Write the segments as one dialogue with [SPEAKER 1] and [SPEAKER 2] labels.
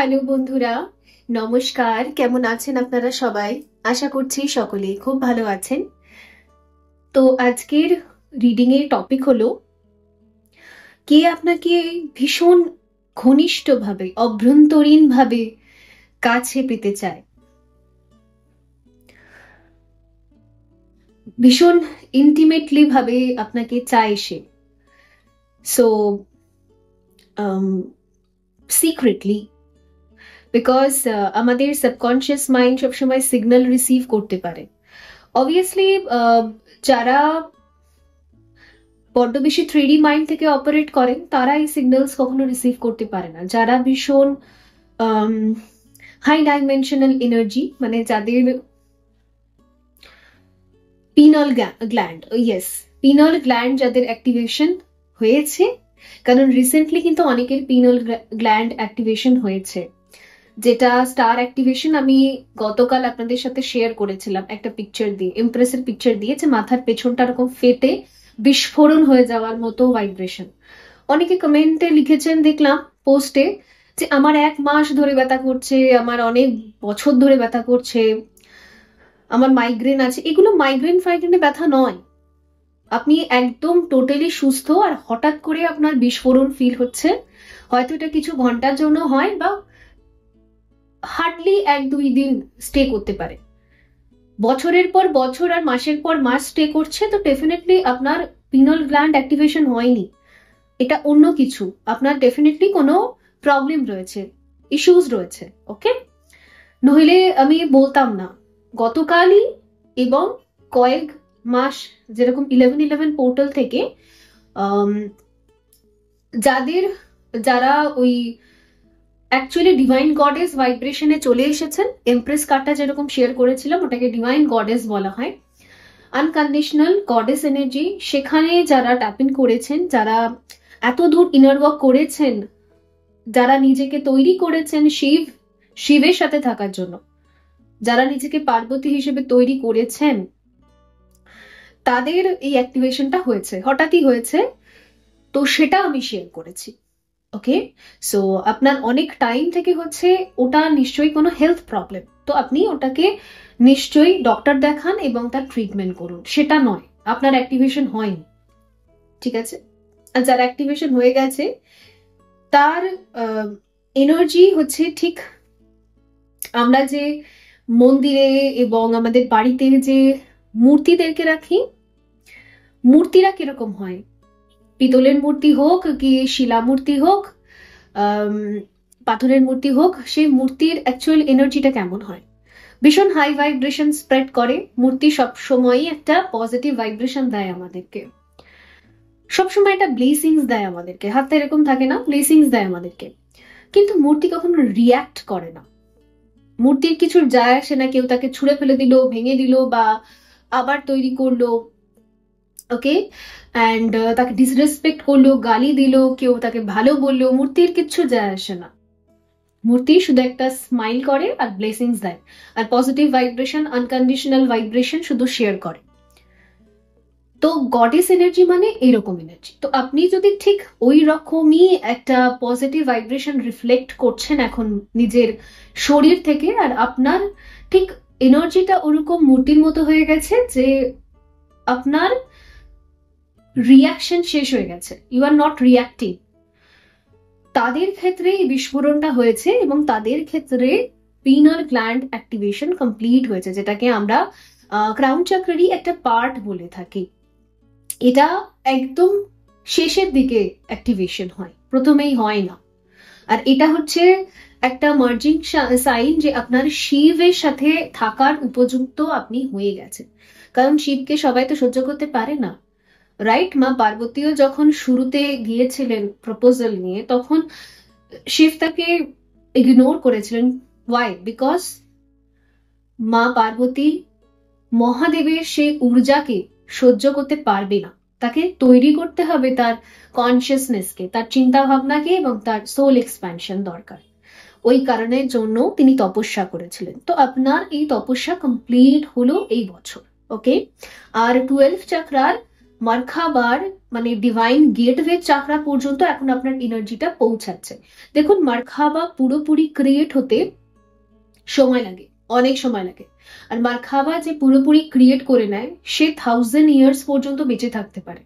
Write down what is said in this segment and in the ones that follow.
[SPEAKER 1] Hello বন্ধুরা, নমস্কার। কেমন আছেন আপনারা সবাই? আশা করছি সকলেই খুব ভালো আছেন। তো আজকের রিডিং এর টপিক হলো কে আপনাকে ভীষণ ঘনিষ্ঠভাবে, অভ্যন্তরীণভাবে কাছে পেতে চায়, ভীষণ ইন্টিমেটলি ভাবে আপনাকে চায় সে। সো সিক্রেটলি, বিকজ আমাদের সাবকনশিয়াস মাইন্ড সবসময় সিগন্যাল রিসিভ করতে পারে। অবভিয়াসলি যারা বড্ড বেশি 3D মাইন্ড থেকে অপারেট করেন তারা এই সিগন্যালস কখনো রিসিভ করতে পারে না। যারা ভীষণ হাই ডাইমেনশনাল এনার্জি, মানে যাদের পিনাল গ্ল্যান্ড, পিনাল গ্ল্যান্ড যাদের অ্যাক্টিভেশন হয়েছে, কারণ রিসেন্টলি কিন্তু অনেকের পিনাল গ্ল্যান্ড অ্যাক্টিভেশন হয়েছে, যেটা স্টার অ্যাক্টিভেশন আমি গতকাল আপনাদের সাথে শেয়ার করেছিলাম একটা পিকচার দিয়ে, ইমপ্রেসের পিকচার দিয়ে, যে মাথার পেছনটা এরকম ফেটে বিস্ফোরণ হয়ে যাওয়ার মতো ভাইব্রেশন। অনেকে কমেন্টে লিখেছেন, দেখলাম পোস্টে, যে আমার 1 মাস ধরে ব্যথা করছে, আমার অনেক বছর ধরে ব্যথা করছে, আমার মাইগ্রেন আছে। এগুলো মাইগ্রেনে ব্যথা নয়। আপনি একদম টোটালি সুস্থ আর হঠাৎ করে আপনার বিস্ফোরণ ফিল হচ্ছে। হয়তো এটা কিছু ঘন্টার জন্য হয়, বা হার্ডলি 1-2 দিন স্টে করতে পারে। বছরের পর বছর আর মাসের পর মাস স্টে করছে, তো ডেফিনেটলি আপনার পিনাল গ্ল্যান্ড অ্যাক্টিভেশন হয়নি, এটা অন্য কিছু। আপনার ডেফিনেটলি কোনো প্রবলেম রয়েছে, ইস্যুস রয়েছে। ওকে, নইলে আমি বলতাম না। গতকালই এবং কয়েক মাস, যেরকম 1111 পোর্টাল থেকে যারা ওই অ্যাকচুয়ালি ডিভাইন গডেস ভাইব্রেশনে চলে এসেছেন, এমপ্রেস কার্ডটা যেরকম শেয়ার করেছিলাম ওটাকে ডিভাইন গডেস বলা হয়, আনকন্ডিশনাল গডেস এনার্জি। সেখানে যারা ট্যাপিং করেছেন, যারা এত দূর ইনার ওয়ার্ক করেছেন, যারা নিজেকে তৈরি করেছেন শিবের সাথে থাকার জন্য, যারা নিজেকে পার্বতী হিসেবে তৈরি করেছেন, তাদের এই অ্যাক্টিভেশনটা হয়েছে, হঠাৎই হয়েছে। তো সেটা আমি শেয়ার করেছি। ওকে, সো আপনার অনেক টাইম থেকে হচ্ছে, ওটা নিশ্চয়ই কোনো হেলথ প্রবলেম, তো আপনি ওটাকে নিশ্চয়ই ডক্টর দেখান এবং তার ট্রিটমেন্ট করুন। সেটা নয় আপনার অ্যাক্টিভেশন হয়নি, ঠিক আছে? আর যার অ্যাক্টিভেশন হয়ে গেছে তার এনার্জি হচ্ছে ঠিক আমরা যে মন্দিরে এবং আমাদের বাড়িতে যে মূর্তিদেরকে রাখি, মূর্তিরা কিরকম হয়, পিতলের মূর্তি হোক কি শিলা মূর্তি হোক, পাথরের মূর্তি হোক, সেই মূর্তির অ্যাকচুয়াল এনার্জিটা কেমন হয়? ভীষণ হাই ভাইব্রেশন স্প্রেড করে। মূর্তি সবসময়ই একটা পজিটিভ ভাইব্রেশন দেয় আমাদেরকে, সবসময় একটা ব্লেসিংস দেয় আমাদেরকে। হাতে এরকম থাকে না, ব্লেসিংস দেয় আমাদেরকে। কিন্তু মূর্তি কখনো রিয়াক্ট করে না, মূর্তির কিছু যায় আসে না। কেউ তাকে ছুঁড়ে ফেলে দিল, ভেঙে দিল, বা আবার তৈরি করলো, ওকে, অ্যান্ড তাকে ডিসরেসপেক্ট করলো, গালি দিল, কেউ তাকে ভালো বললো, মূর্তির কিচ্ছু যায় আসে না। মূর্তি শুধু একটা স্মাইল করে আর ব্লেসিংস দেয়, আর পজিটিভ ভাইব্রেশন, আনকন্ডিশনাল ভাইব্রেশন শুধু শেয়ার করে। তো গডেস এনার্জি মানে এরকম এনার্জি। তো আপনি যদি ঠিক ওই রকমই একটা পজিটিভ ভাইব্রেশন রিফ্লেক্ট করছেন এখন নিজের শরীর থেকে, আর আপনার ঠিক এনার্জিটা ওরকম মূর্তির মতো হয়ে গেছে যে আপনার রিয়াকশন শেষ হয়ে গেছে, ইউ আর নট রিয়াক্টিং, তাদের ক্ষেত্রে এই বিস্ফোরণটা হয়েছে এবং তাদের ক্ষেত্রে পিনাল গ্ল্যান্ড অ্যাক্টিভেশন কমপ্লিট হয়েছে, যেটাকে আমরা ক্রাউন চাক্রারই একটা পার্ট বলে থাকি। এটা একদম শেষের দিকে অ্যাক্টিভেশন হয়, প্রথমেই হয় না। আর এটা হচ্ছে একটা মার্জিং সাইন যে আপনার শিবের সাথে থাকার উপযুক্ত আপনি হয়ে গেছেন। কারণ শিবকে সবাই তো সহ্য করতে পারে না, রাইট? মা পার্বতীও যখন শুরুতে গিয়েছিলেন প্রপোজাল নিয়ে, তখন শিব তাকে ইগনোর করেছিলেন। ওয়াই? বিকজ মা পার্বতী মহাদেবের সেই ঊর্জাকে সহ্য করতে পারবে না, তাকে তৈরি করতে হবে তার কনসিয়াসনেসকে, তার চিন্তা ভাবনাকে, এবং তার সোল এক্সপ্যানশন দরকার। ওই কারণের জন্য তিনি তপস্যা করেছিলেন। তো আপনার এই তপস্যা কমপ্লিট হলো এই বছর। ওকে, আর 12 চাকরার মার্কাবার মানে ডিভাইন গেটওয়ে চাকরা পর্যন্ত এখন আপনার এনার্জিটা পৌঁছাচ্ছে। দেখুন, মার্কাবা পুরোপুরি ক্রিয়েট হতে সময় লাগে, অনেক সময় লাগে। আর মার্কাবা যে পুরোপুরি ক্রিয়েট করে নেয় সে 1000 years পর্যন্ত বেঁচে থাকতে পারে।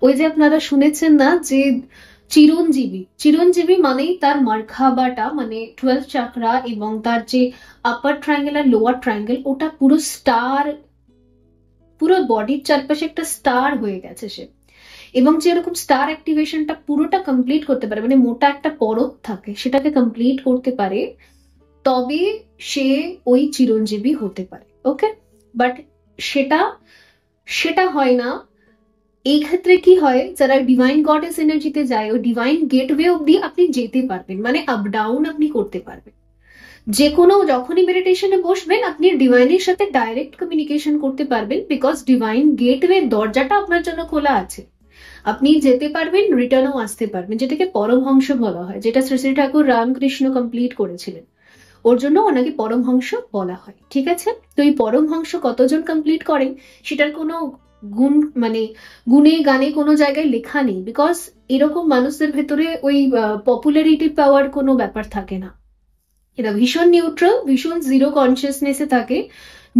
[SPEAKER 1] ওই যে আপনারা শুনেছেন না যে চিরঞ্জীবী, চিরঞ্জীবী মানেই তার মার্কাবাটা মানে 12 চাকরা এবং তার যে আপার ট্রায়াঙ্গেল আর লোয়ার ট্রায়াঙ্গেল ওটা পুরো স্টার, পুরো বডির চারপাশে একটা স্টার হয়ে গেছে সে। এবং যে এরকম স্টার অ্যাক্টিভেশনটা পুরোটা কমপ্লিট করতে পারে, মানে মোটা একটা পরত থাকে সেটাকে কমপ্লিট করতে পারে, তবে সে ওই চিরঞ্জীবী হতে পারে। ওকে, বাট সেটা সেটা হয় না। এই ক্ষেত্রে কি হয়, যারা ডিভাইন গডেস এনার্জিতে যায় ওই ডিভাইন গেটওয়ে অব্দি আপনি যেতে পারবেন, মানে আপ ডাউন আপনি করতে পারবেন। যে কোনো যখনই মেডিটেশনে বসবেন আপনি ডিভাইনের সাথে ডাইরেক্ট কমিউনিকেশন করতে পারবেন, বিকজ ডিভাইন গেটওয়ে দরজাটা আপনার জন্য খোলা আছে। আপনি যেতে পারবেন, রিটার্নও আসতে পারবেন, যেটাকে পরমহংস বলা হয়, যেটা শ্রী শ্রী ঠাকুর রামকৃষ্ণ কমপ্লিট করেছিলেন। ওর জন্য ওনাকে পরমহংস বলা হয়। ঠিক আছে, তো এই পরমহংস কতজন কমপ্লিট করেন সেটার কোনো গুণ মানে গুণে গানে কোনো জায়গায় লেখা নেই, বিকজ এরকম মানুষদের ভেতরে ওই পপুলারিটি পাওয়ার কোনো ব্যাপার থাকে না। এরা ভীষণ নিউট্রাল, ভীষণ জিরো কনসিয়াসনেসে থাকে,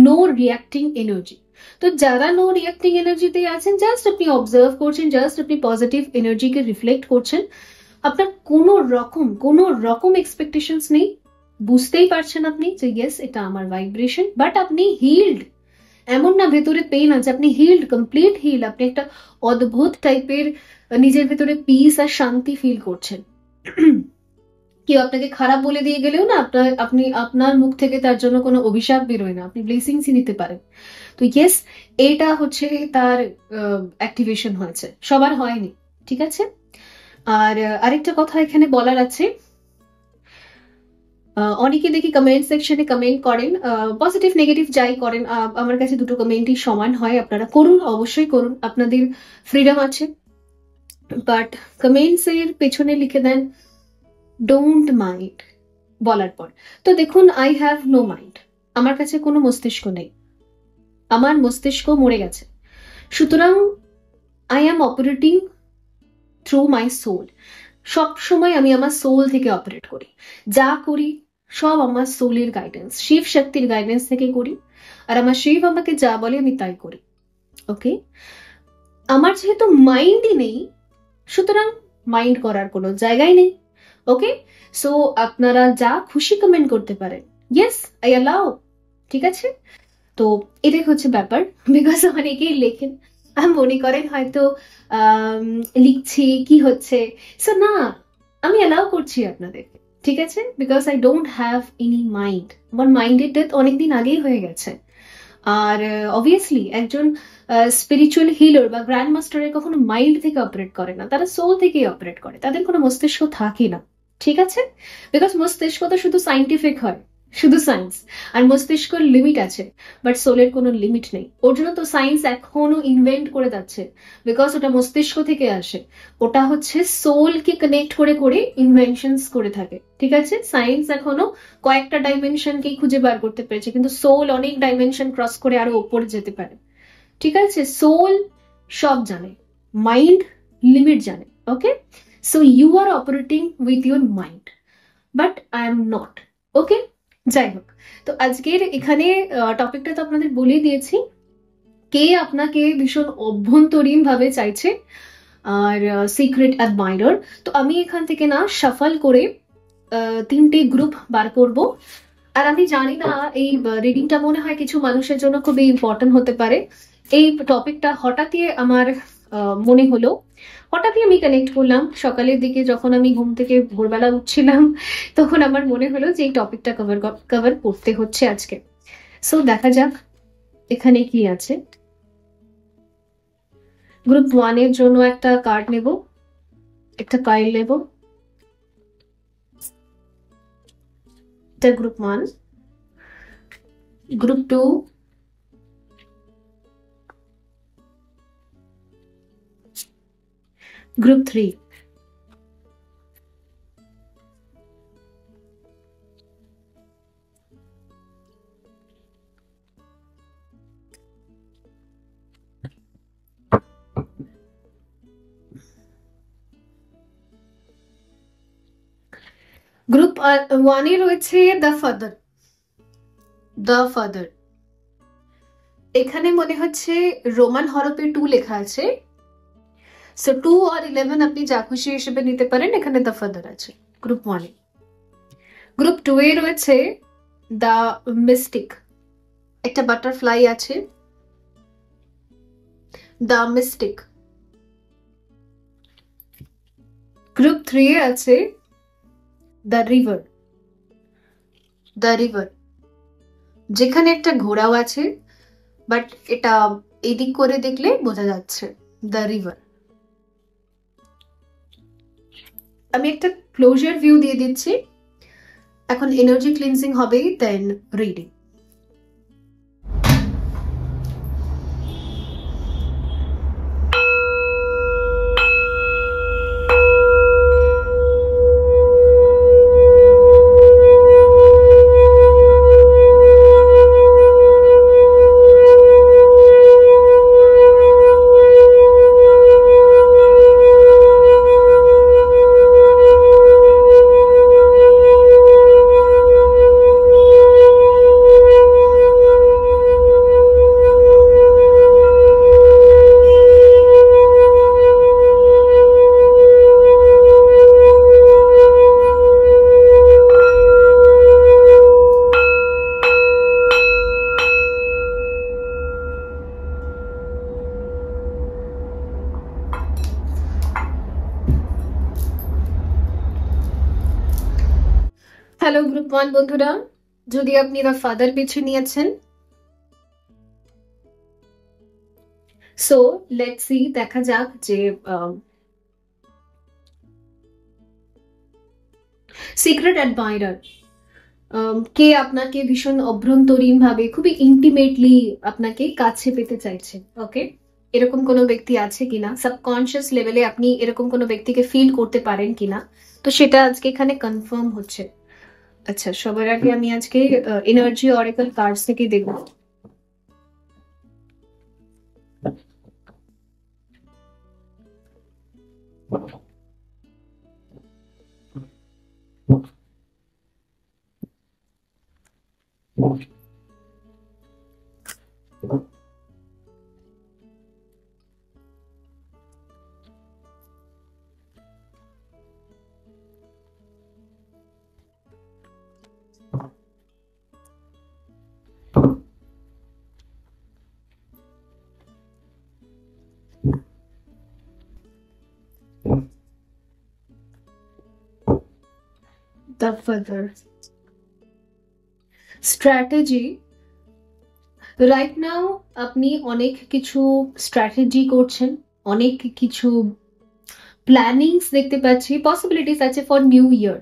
[SPEAKER 1] নো রিয়াক্টিং এনার্জি। তো যারা নো রিয়াক্টিং এনার্জিতে আছেন, জাস্ট আপনি অবজার্ভ করছেন, জাস্ট আপনি পজিটিভ এনার্জিকে রিফ্লেক্ট করছেন, আপনার কোনো রকম এক্সপেকটেশনস নেই, বুঝতেই পারছেন আপনি যে ইয়েস এটা আমার ভাইব্রেশন, বাট আপনি হিল্ড। এমন না ভেতরে পেন আছে, আপনি হিল্ড, কমপ্লিট হিল, আপনি একটা অদ্ভুত টাইপের নিজের ভেতরে পিস আর শান্তি ফিল করছেন। কেউ আপনাকে খারাপ বলে দিয়ে গেলেও না আপনার মুখ থেকে তার জন্য কোনো অভিশাপ বেরোয় না, আপনি ব্লেসিংসই নিতে পারেন। তো ইয়েস, এটা হচ্ছে তার অ্যাক্টিভেশন হয়েছে, সবার হয়নি। ঠিক আছে, আর আরেকটা কথা এখানে বলার আছে, অনেকে দেখি কমেন্ট সেকশনে কমেন্ট করেন, পজিটিভ নেগেটিভ যাই করেন, আমার কাছে দুটো কমেন্টই সমান হয়। আপনারা করুন, অবশ্যই করুন, আপনাদের ফ্রিডম আছে, বাট কমেন্টস এর পেছনে লিখে দেন ডোন্ট মাইন্ড বলার পর। তো দেখুন, আই হ্যাভ নো মাইন্ড, আমার কাছে কোনো মস্তিষ্ক নেই, আমার মস্তিষ্ক মরে গেছে। সুতরাং I am operating through my soul. সব সময় আমি আমার সোল থেকে অপারেট করি, যা করি সব আমার সোলের গাইডেন্স, শিব শক্তির গাইডেন্স থেকে করি, আর আমার শিব আমাকে যা বলে আমি তাই করি। ওকে, আমার যেহেতু মাইন্ডই নেই, সুতরাং মাইন্ড করার কোনো জায়গায় নেই। ওকে, সো আপনারা যা খুশি কমেন্ট করতে পারেন, ইয়েস আই অ্যালাউ। ঠিক আছে, তো এটাই হচ্ছে ব্যাপার। বিকজ অনেকেই লেখেন, মনে করেন হয়তো লিখছি কি হচ্ছে, সো না, আমি অ্যালাউ করছি আপনাদেরকে। ঠিক আছে, because I don't have any mind, আমার মাইন্ডের ডেথ অনেকদিন আগেই হয়ে গেছে। আর অবভিয়াসলি একজন স্পিরিচুয়াল হিলার বা গ্র্যান্ড মাস্টারের কখনো মাইন্ড থেকে অপারেট করে না, তারা সোল থেকেই অপারেট করে, তাদের কোনো মস্তিষ্ক থাকে না। ঠিক আছে, বিকজ মস্তিষ্ক তো শুধু সাইন্টিফিক হয়, শুধু সায়েন্স, আর মস্তিষ্কর লিমিট আছে, বাট সোলের কোনো লিমিট নেই। ওর জন্য তো সায়েন্স এখনো ইনভেন্ট করে যাচ্ছে, বিকজ ওটা মস্তিষ্ক থেকে আসে, ওটা হচ্ছে সোলকে কানেক্ট করে করে ইনভেনশনস করে থাকে। ঠিক আছে, সায়েন্স এখনো কয়েকটা ডাইমেনশনকেই খুঁজে বার করতে পেরেছে, কিন্তু সোল অনেক ডাইমেনশন ক্রস করে আরো ওপরে যেতে পারে। ঠিক আছে, সোল সব জানে, মাইন্ড লিমিট জানে। Okay, so you are operating with your mind, but I am not. Okay, যাই হোক, তো আজকের এখানে টপিকটা তো আপনাদের বলে দিয়েছি, কে আপনাকে ভীষণ অভ্যন্তরীণ ভাবে চাইছে আর সিক্রেট অ্যাডমাইরার। তো আমি এখান থেকে না শাফল করে 3টে গ্রুপ বার করব, আর আমি জানি না এই রিডিংটা মনে হয় কিছু মানুষের জন্য খুবই ইম্পর্টেন্ট হতে পারে। এই টপিকটা হঠাৎই আমার মনে হলো, হঠাৎই আমি কানেক্ট করলাম সকালের দিকে, যখন আমি ঘুম থেকে ভোরবেলা উঠছিলাম তখন আমার মনে হলো যে এই টপিকটা কভার করতে হচ্ছে আজকে। সো দেখা যাক এখানে কি আছে। গ্রুপ 1 এর জন্য একটা কার্ড নেব, একটা পাইল নেব, এটা গ্রুপ 1, গ্রুপ 2, গ্রুপ 3, গ্রুপ 1 এ রয়েছে দ্য ফাদার। দ্য ফাদার এখানে মনে হচ্ছে রোমান হরপে 2 লেখা আছে, সো 2 আর 11 আপনি যা খুশি হিসেবে নিতে পারেন, এখানে দ্য ফাদার আছে গ্রুপ 1 এ। গ্রুপ 2 এ রয়েছে দ্য মিস্টিক, একটা বাটারফ্লাই আছে, দ্য মিস্টিক। গ্রুপ 3 এ আছে দ্য রিভার, দ্য রিভার, যেখানে একটা ঘোড়াও আছে, বাট এটা এদিক করে দেখলে বোঝা যাচ্ছে দ্য রিভার। আমি একটা ক্লোজার ভিউ দিয়ে দিচ্ছি, এখন এনার্জি ক্লিনজিং হবে, দেন রিডিং। হ্যালো গ্রুপ 1 বন্ধুরা, যদি আপনি দ্য ফাদার বেছে নিয়েছেন, সো লেটস সি, দেখা যাক যে সিক্রেট অ্যাডমাইরার কে আপনাকে ভীষণ অভ্যন্তরীণ ভাবে খুবই ইন্টিমেটলি আপনাকে কাছে পেতে চাইছে। ওকে, এরকম কোনো ব্যক্তি আছে কিনা, সাবকনশিয়াস লেভেলে আপনি এরকম কোনো ব্যক্তিকে ফিল করতে পারেন কিনা, তো সেটা আজকে এখানে কনফার্ম হচ্ছে। আচ্ছা, সবার আগে আমি আজকে এনার্জি অরেকল কার্ডস থেকে দেখব। The further strategy right now, আপনি অনেক কিছু স্ট্র্যাটেজি করছেন, অনেক কিছু প্ল্যানিংস দেখতে পাচ্ছি, পসিবিলিটিস আছে ফর নিউ ইয়ার।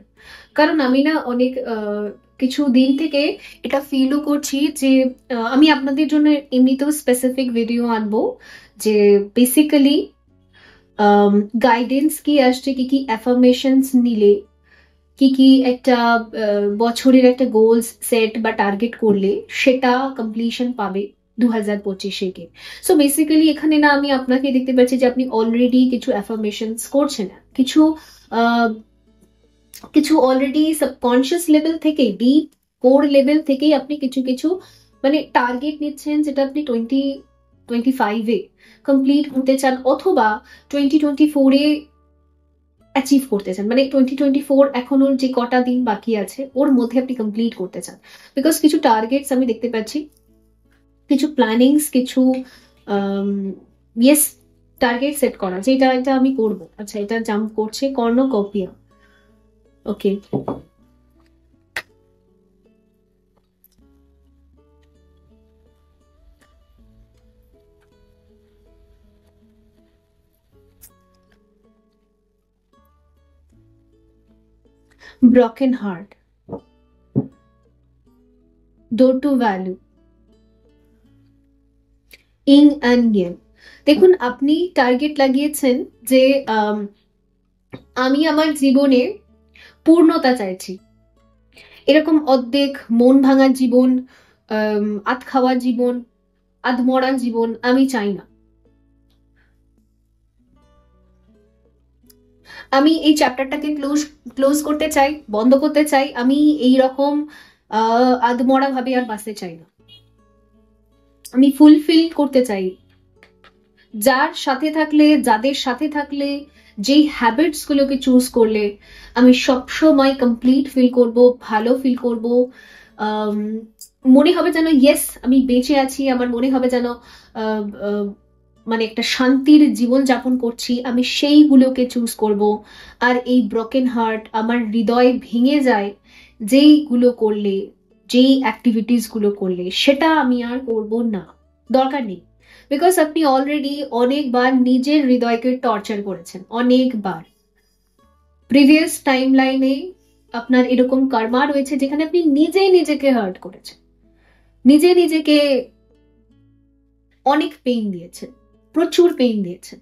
[SPEAKER 1] কারণ আমি না অনেক কিছু দিন থেকে এটা ফিলও করছি যে আমি আপনাদের জন্য এমনিতেও স্পেসিফিক ভিডিও আনবো, যে বেসিক্যালি গাইডেন্স কি আসছে, কি কি অ্যাফার্মেশনস নিলে কি কি একটা বছরের একটা গোলস সেট বা টার্গেট করলে সেটা কমপ্লিশন পাবে 2025-এ কে। সো বেসিক্যালি এখানে না আমি আপনাকে দেখতে পাচ্ছি যে আপনি অলরেডি কিছু অ্যাফার্মেশনস করছেন, কিছু কিছু অলরেডি সাবকনশিয়াস লেভেল থেকে, ডিপ কোর লেভেল থেকেই আপনি কিছু কিছু মানে টার্গেট নিচ্ছেন, যেটা আপনি 2025-এ কমপ্লিট করতে চান, অথবা 2024-এ অ্যাচিভ করতে চান। মানে 2024 এখনো যে কটা দিন বাকি আছে ওর মধ্যে আপনি কমপ্লিট করতে চান, বিকজ কিছু টার্গেটস আমি দেখতে পাচ্ছি, কিছু প্ল্যানিংস, কিছু ইয়েস টার্গেট সেট করা, যে এটা আমি করব। আচ্ছা, এটা জাম্প করছে cornucopia. Okay, broken heart, door to value, yang and yin. দেখুন, আপনি টার্গেট লাগিয়েছেন যে আমি আমার জীবনে পূর্ণতা চাইছি, এরকম অর্ধেক মন ভাঙা জীবন, আধ খাওয়া জীবন, আধমরা জীবন আমি চাই না। আমি এই চ্যাপ্টারটাকে ক্লোজ করতে চাই, বন্ধ করতে চাই। আমি এই রকম আধমরা ভাবে আর বাঁচতে চাই না। আমি ফুলফিল করতে চাই। যার সাথে থাকলে, যাদের সাথে থাকলে, যেই হ্যাবিটস গুলোকে চুজ করলে আমি সবসময় কমপ্লিট ফিল করব, ভালো ফিল করব, মনে হবে যেন ইয়েস আমি বেঁচে আছি, আমার মনে হবে যেন মানে একটা শান্তির জীবন যাপন করছি, আমি সেইগুলোকে চুজ করব। আর এই ব্রকেন হার্ট, আমার হৃদয় ভেঙে যায় যেইগুলো করলে, যেই অ্যাক্টিভিটিস গুলো করলে, সেটা আমি আর করব না, দরকার নেই। বিকজ আপনি অলরেডি অনেকবার নিজের হৃদয়কে টর্চার করেছেন, অনেকবার। প্রিভিয়াস টাইম লাইনে আপনার এরকম কর্মা রয়েছে যেখানে আপনি নিজে নিজেকে হার্ট করেছেন, নিজে নিজেকে অনেক পেইন দিয়েছেন, প্রচুর পেইন দিয়েছেন।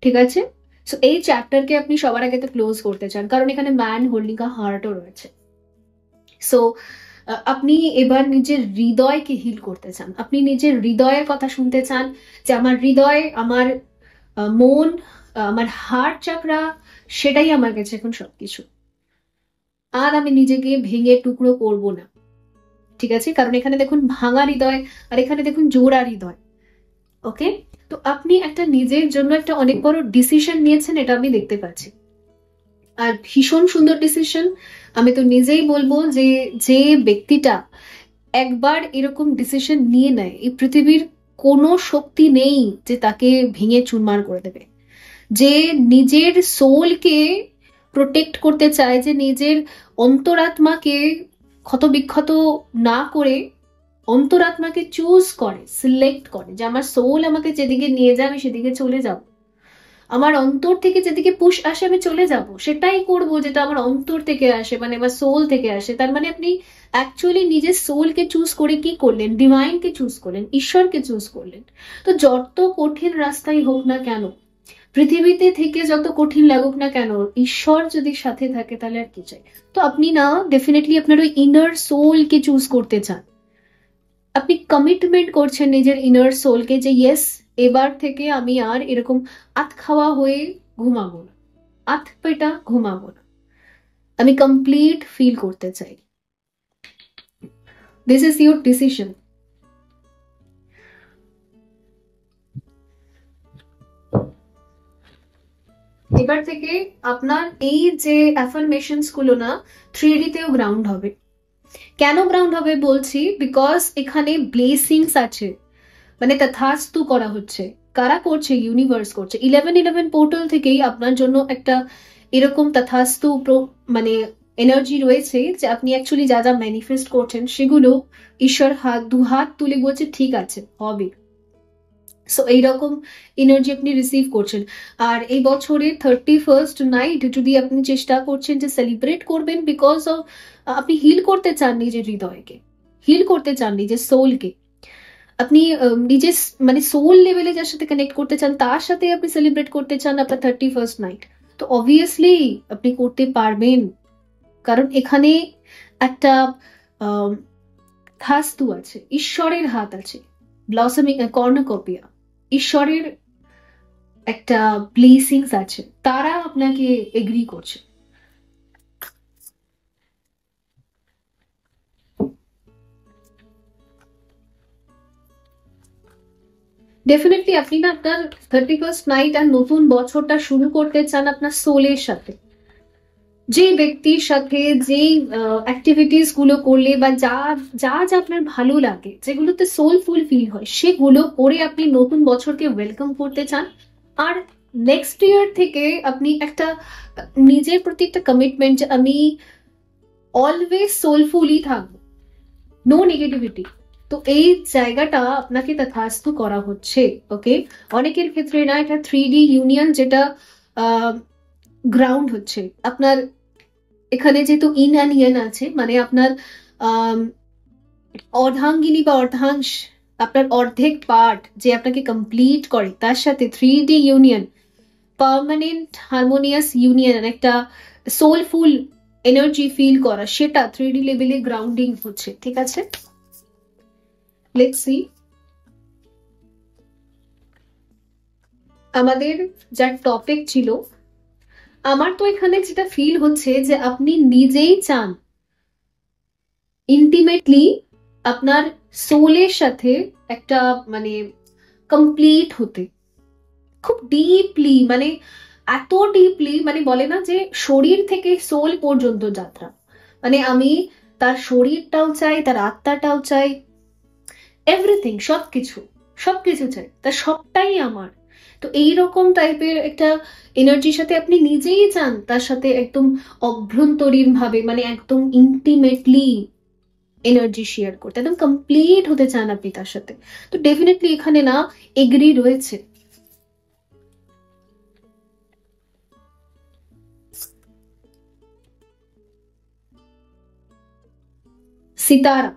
[SPEAKER 1] ঠিক আছে, সো এই চ্যাপ্টারকে আপনি সবার আগে তো ক্লোজ করতে চান, কারণ এখানে ম্যান হোল্ডিং আ হার্টও রয়েছে। সো আপনি এবার নিজের হৃদয়কে হিল করতে চান, আপনি নিজের হৃদয়ের কথা শুনতে চান যে আমার হৃদয়, আমার মন, আমার হার্ট চাকরা, সেটাই আমার কাছে এখন সবকিছু। আর আমি নিজেকে ভেঙে টুকরো করব না। ঠিক আছে, কারণ এখানে দেখুন ভাঙা হৃদয়, আর এখানে দেখুন জোড়া হৃদয়। ওকে, তো আপনি একটা নিজের জন্য একটা অনেক বড় ডিসিশন নিয়েছেন, এটা আমি দেখতে পাচ্ছি। আর ভীষণ সুন্দর ডিসিশন। আমি তো নিজেই বলবো যে যে ব্যক্তিটা একবার এরকম ডিসিশন নিয়ে নেয়, এই পৃথিবীর কোনো শক্তি নেই যে তাকে ভেঙে চুরমার করে দেবে। যে নিজের সোলকে প্রোটেক্ট করতে চায়, যে নিজের অন্তরাত্মাকে ক্ষতবিক্ষত না করে অন্তরাত্মাকে চুজ করে, সিলেক্ট করে যে আমার সোল আমাকে যেদিকে নিয়ে যায় আমি সেদিকে চলে যাব, আমার অন্তর থেকে যেদিকে পুশ আসে আমি চলে যাব, সেটাই করব যেটা আমার অন্তর থেকে আসে, মানে আমার সোল থেকে আসে। তার মানে আপনি অ্যাকচুয়ালি নিজের সোলকে চুজ করে কি করলেন? ডিভাইনকে চুজ করলেন, ঈশ্বরকে চুজ করলেন। তো যত কঠিন রাস্তাই হোক না কেন, পৃথিবীতে থেকে যত কঠিন লাগুক না কেন, ঈশ্বর যদি সাথে থাকে তাহলে আর কি চাই। তো আপনি না ডেফিনেটলি আপনার ওই ইনার সোলকে চুজ করতে চান। আপনি কমিটমেন্ট করছেন নিজের ইনার সোলকে যে ইয়েস, এবার থেকে আমি আর এরকম আত খাওয়া হয়ে ঘুমাবো না, আত পেটা ঘুমাবো না, আমি কমপ্লিট ফিল করতে চাই। This is your decision. এবার থেকে আপনার এই যে অ্যাফার্মেশনস গুলো না 3D তেও গ্রাউন্ড হবে। কেন গ্রাউন্ড হবে বলছি, বিকজ এখানে ব্লেসিংস আছে, মানে তথাস্তু করা হচ্ছে। কারা করছে? ইউনিভার্স করছে। 1111 পোর্টাল থেকেই আপনার জন্য একটা এরকম তথাস্তু মানে এনার্জি রয়েছে যে আপনি অ্যাকচুয়ালি যা যা ম্যানিফেস্ট করছেন সেগুলো ঈশ্বর দুহাত তুলে বলছে ঠিক আছে, হবে। সো এইরকম এনার্জি আপনি রিসিভ করছেন। আর এই বছরের 31st নাইট যদি আপনি চেষ্টা করছেন যে সেলিব্রেট করবেন, বিকজ অফ আপনি হিল করতে চান নিজের হৃদয়কে, হিল করতে চান নিজের সোলকে, আপনি নিজের মানে সোল লেভেলে যার সাথে কানেক্ট করতে চান তার সাথে আপনি সেলিব্রেট করতে চান আপনার 31st নাইট, তো অবভিয়াসলি আপনি করতে পারবেন। কারণ এখানে একটা ধাস্তু আছে, ঈশ্বরের হাত আছে, ব্লসমিং কর্নকপিয়া, ঈশ্বরের একটা ব্লেসিংস আছে, তারা আপনাকে এগ্রি করছে। ডেফিনেটলি আপনি না আপনার 31st নাইট আর নতুন বছরটা শুরু করতে চান আপনার সোলের সাথে। যে ব্যক্তির সাথে যেই অ্যাক্টিভিটিস গুলো করলে বা যা যা যা আপনার ভালো লাগে, যেগুলোতে সোলফুল ফিল হয়, সেগুলো করে আপনি নতুন বছরকে ওয়েলকাম করতে চান। আর নেক্সট ইয়ার থেকে আপনি একটা নিজের প্রতি একটা কমিটমেন্ট যে আমি অলওয়েজ সোলফুলই থাকবো, নো নেগেটিভিটি। তো এই জায়গাটা আপনাকে তথাস্তু করা হচ্ছে। ওকে, অনেকের ক্ষেত্রে না এটা 3D ইউনিয়ন, যেটা গ্রাউন্ড হচ্ছে আপনার এখানে, যেহেতু ইন অ্যান্ড ইয়ান আছে, মানে আপনার অর্ধাঙ্গিনী বা অর্ধাংশ, আপনার অর্ধেক পার্ট যে আপনাকে কমপ্লিট করে, তার সাথে 3D union, permanent harmonious union, একটা সোলফুল এনার্জি ফিল করা, সেটা 3D লেভেলে গ্রাউন্ডিং হচ্ছে। ঠিক আছে, লেটস সি। আমাদের যা টপিক ছিল, আমার তো এখানে যেটা ফিল হচ্ছে যে আপনি নিজেই চান ইন্টিমেটলি আপনার সোলের সাথে একটা মানে কমপ্লিট হতে, খুব ডিপলি, মানে এত ডিপলি, মানে বলে না যে শরীর থেকে সোল পর্যন্ত যাত্রা, মানে আমি তার শরীরটাও চাই, তার আত্মাটাও চাই, এভরিথিং, সবকিছু, সবকিছু চাই, তার সবটাই আমার। তো এইরকম টাইপের একটা এনার্জির সাথে আপনি নিজেই চান তার সাথে একদম অভ্যন্তরীণ ভাবে, মানে একদম ইন্টিমেটলি এনার্জি শেয়ার করতে, একদম কমপ্লিট হতে চান আপনি তার সাথে। তো ডেফিনেটলি এখানে না এগ্রি রয়েছে। সিতারা,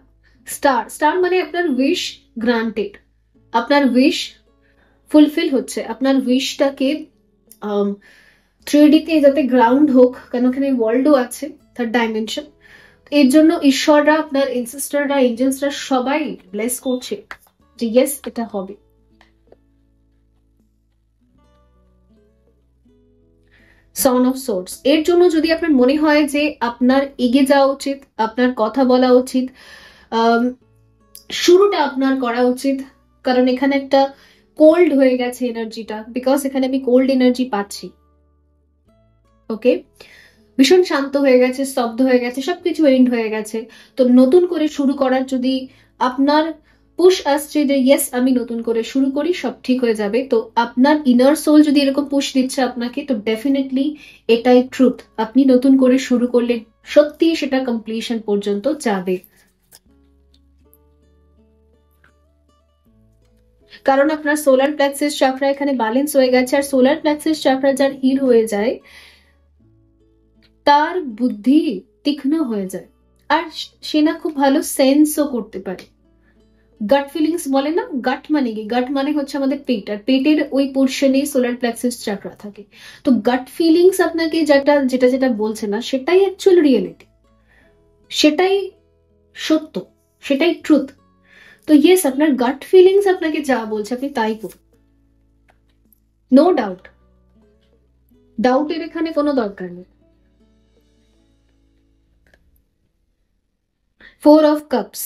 [SPEAKER 1] স্টার, স্টার মানে আপনার উইশ গ্রান্টেড, আপনার উইশ ফুলফিল হচ্ছে, আপনার উইশটাকে 3D তে যাতে গ্রাউন্ড হোক, কেন এখানে ওয়ার্ল্ডও আছে, থার্ড ডাইমেনশন, এর জন্য ঈশ্বররা, আপনার এনসেস্টাররা, এঞ্জেলসরা সবাই ব্লেস করছে যে ইয়েস এটা হবে। সন অফ সোর্স, এর জন্য যদি আপনার মনে হয় যে আপনার এগিয়ে যাওয়া উচিত, আপনার কথা বলা উচিত, শুরুটা আপনার করা উচিত, কারণ এখানে একটা কোল্ড হয়ে গেছে এনার্জিটা, বিকজ এখানে আমি কোল্ড এনার্জি পাচ্ছি। ওকে, ভীষণ শান্ত হয়ে গেছে, স্তব্ধ হয়ে গেছে, সবকিছু এন্ড হয়ে গেছে। তো নতুন করে শুরু করার যদি আপনার পুশ আসছে যে ইয়েস আমি নতুন করে শুরু করি, সব ঠিক হয়ে যাবে, তো আপনার ইনার সোল যদি এরকম পুশ দিচ্ছে আপনাকে, তো ডেফিনেটলি এটাই ট্রুথ, আপনি নতুন করে শুরু করলে সত্যি সেটা কমপ্লিশন পর্যন্ত যাবে। কারণ আপনার সোলার প্লেক্সাস চাকরা এখানে ব্যালেন্স হয়ে গেছে, আর সোলার প্লেক্সাস চাকরা যার হিল হয়ে যায় তার বুদ্ধি তীক্ষ্ণ হয়ে যায়, আর সে না খুব ভালো সেন্সও করতে পারে। গাট ফিলিংস বলে না, গাট মানে কি, গাট মানে হচ্ছে আমাদের পেট, আর পেটের ওই পোর্শনে সোলার প্লেক্সাস চাকরা থাকে। তো গাট ফিলিংস আপনাকে যেটা যেটা যেটা বলছে না, সেটাই অ্যাকচুয়াল রিয়েলিটি, সেটাই সত্য, সেটাই ট্রুথ। তো ইয়েস, আপনার গাট ফিলিংস আপনাকে যা বলছে আপনি তাই করুন, নো ডাউট, ডাউটের এখানে কোনো দরকার নেই। 4 অফ কাপস,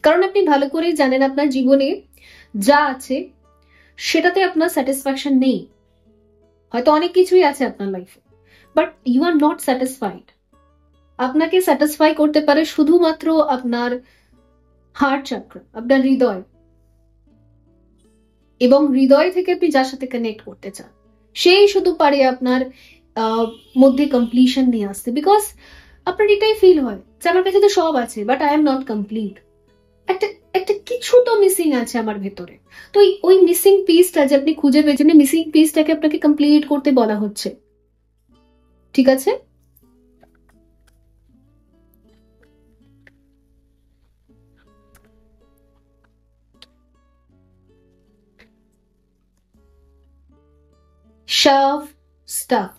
[SPEAKER 1] কারণ আপনি ভালো করেই জানেন আপনার জীবনে যা আছে সেটাতে আপনার স্যাটিসফ্যাকশন নেই, হয়তো অনেক কিছুই আছে আপনার লাইফে, but you are not satisfied. আপনাকে স্যাটিসফাই করতে পারে শুধুমাত্র আপনার হার্ট চাকরা, আপনার হৃদয়, এবং হৃদয় থেকে আপনি যার সাথে কানেক্ট করতে চান সেই শুধু পারে আপনার মধ্যে কমপ্লিশন নিয়ে আসতে, বিকজ আপনার এটাই ফিল হয় যে আমার কাছে তো সব আছে but I am not complete, একটা একটা কিছু তো মিসিং আছে আমার ভেতরে। তো ওই মিসিং পিসটা যে আপনি খুঁজে পেয়েছেন, মিসিং পিসটাকে আপনাকে কমপ্লিট করতে বলা হচ্ছে, ঠিক আছে? শাভ স্টাফ,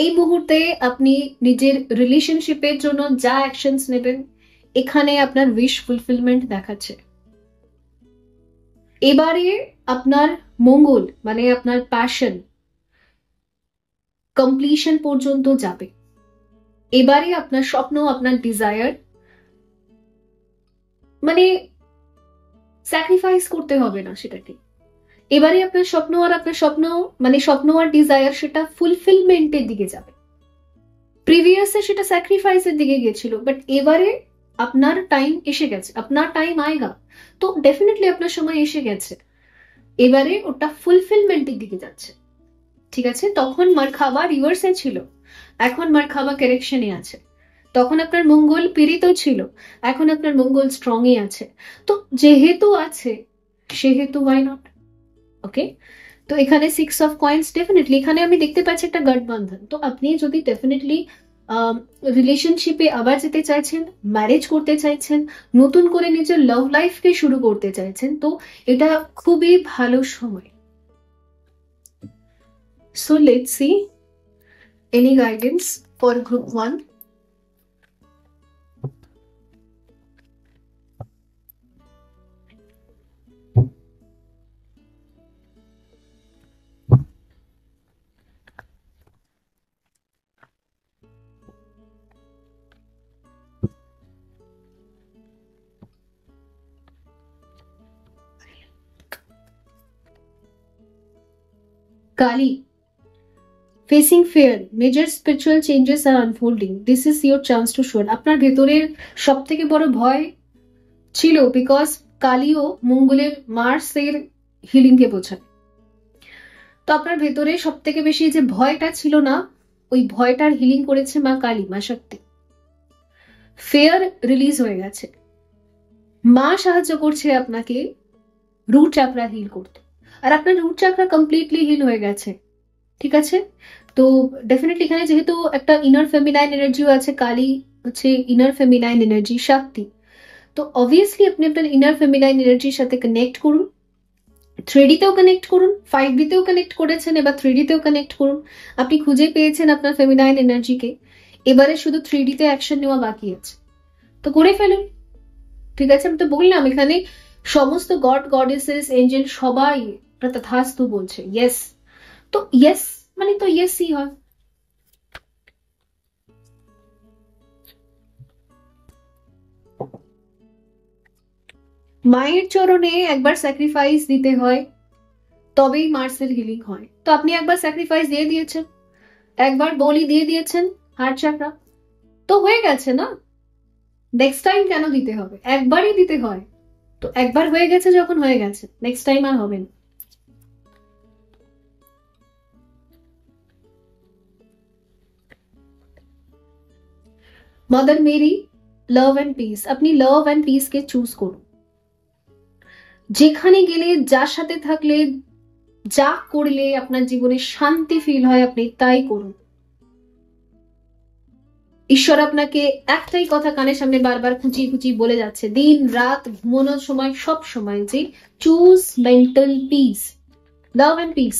[SPEAKER 1] এই মুহূর্তে আপনি নিজের রিলেশনশিপের জন্য যা অ্যাকশনস নেবেন, এখানে আপনার উইশ ফুলফিলমেন্ট দেখাচ্ছে। এবারে আপনার মঙ্গল মানে আপনার প্যাশন কমপ্লিশন পর্যন্ত যাবে, এবারে আপনার স্বপ্ন, আপনার ডিজায়ার, মানে স্যাক্রিফাইস করতে হবে না সেটাকে, এবারে আপনার স্বপ্ন আর আপনার স্বপ্ন, মানে স্বপ্ন আর ডিজায়ার, সেটা ফুলফিলমেন্টের দিকে যাবে। প্রিভিয়াসে সেটা স্যাক্রিফাইসের দিকে গিয়েছিল, বাট এবারে আপনার টাইম এসে গেছে, আপনার টাইম আয়েগা, তো ডেফিনেটলি আপনার সময় এসে গেছে, এবারে ওটা ফুলফিলমেন্টের দিকে যাচ্ছে, ঠিক আছে? তখন মারখাবা রিভার্সে ছিল, এখন মারখাবা কারেকশনে আছে। তখন আপনার মঙ্গল পীড়িত ছিল, এখন আপনার মঙ্গল স্ট্রংই আছে। তো যেহেতু আছে সেহেতু ওয়াই নট, ওকে? তো এখানে 6 অফ কয়েন্স, ডেফিনেটলি এখানে আমি দেখতে পাচ্ছি একটা গঠবন্ধন। তো আপনি যদি ডেফিনেটলি রিলেশনশিপে আবার যেতে চাইছেন, ম্যারেজ করতে চাইছেন, নতুন করে নিজের লাভ লাইফকে শুরু করতে চাইছেন, তো এটা খুবই ভালো সময়। So let's see any guidance for group 1. Kali, facing fear, major spiritual changes are unfolding, this is your chance to show. আপনার ভেতরের সব থেকে বড় ভয় ছিল, বিকজ কালীও মঙ্গলের মার্সের হিলিং কে বোঝায়। তো আপনার ভেতরে সব থেকে বেশি যে ভয়টা ছিল না, ওই ভয়টার হিলিং করেছে মা কালী, মা শক্তি। ফেয়ার রিলিজ হয়ে গেছে, মা সাহায্য করছে আপনাকে রুট চাকরা হিল করতে, আর আপনার রুট চাকরা কমপ্লিটলি হিল হয়ে গেছে। ঠিক আছে, তো ডেফিনেটলি এখানে যেহেতু একটা ইনার ফেমিনাইন এনার্জিও আছে, কালী হচ্ছে ইনার ফেমিনাইন এনার্জি, শক্তি, তো অবভিয়াসলি আপনি আপনার ইনার ফেমিনাইন এনার্জির সাথে কানেক্ট করুন। 3D তেও কানেক্ট করুন, 5D তেও কানেক্ট করেছেন, এবার 3D তেও কানেক্ট করুন। আপনি খুঁজে পেয়েছেন আপনার ফেমিনাইন এনার্জিকে, এবারে শুধু 3D তে অ্যাকশন নেওয়া বাকি আছে, তো করে ফেলুন। ঠিক আছে, আমি তো বললাম এখানে সমস্ত গড গডেসেস এঞ্জেল সবাই তথাস্তু বলছে ইয়েস, তো ইয়েস মানে তো ইয়েসই হয়। মায়ের চরণে একবার স্যাক্রিফাইস দিতে হয়, তবেই মার্সের হিলিং হয়। তো আপনি একবার স্যাক্রিফাইস দিয়ে দিয়েছেন, একবার বলি দিয়ে দিয়েছেন হার্ট চাকরা, তো হয়ে গেছে না, নেক্সট টাইম কেন দিতে হবে? একবারই দিতে হয়, তো একবার হয়ে গেছে যখন হয়ে গেছে, নেক্সট টাইম আর হবে না। Mother Mary, love and peace, আপনি লাভ অ্যান্ড পিস কে চুজ করুন। যেখানে গেলে, যার সাথে থাকলে, যা করলে আপনার জীবনে শান্তি ফিল হয়, আপনি তাই করুন। ঈশ্বর আপনাকে একটাই কথা কানের সামনে বারবার খুঁচিয়ে খুঁচিয়ে বলে যাচ্ছে, দিন রাত ঘুমানোর সময় সব সময়, যে choose mental peace, love and piece.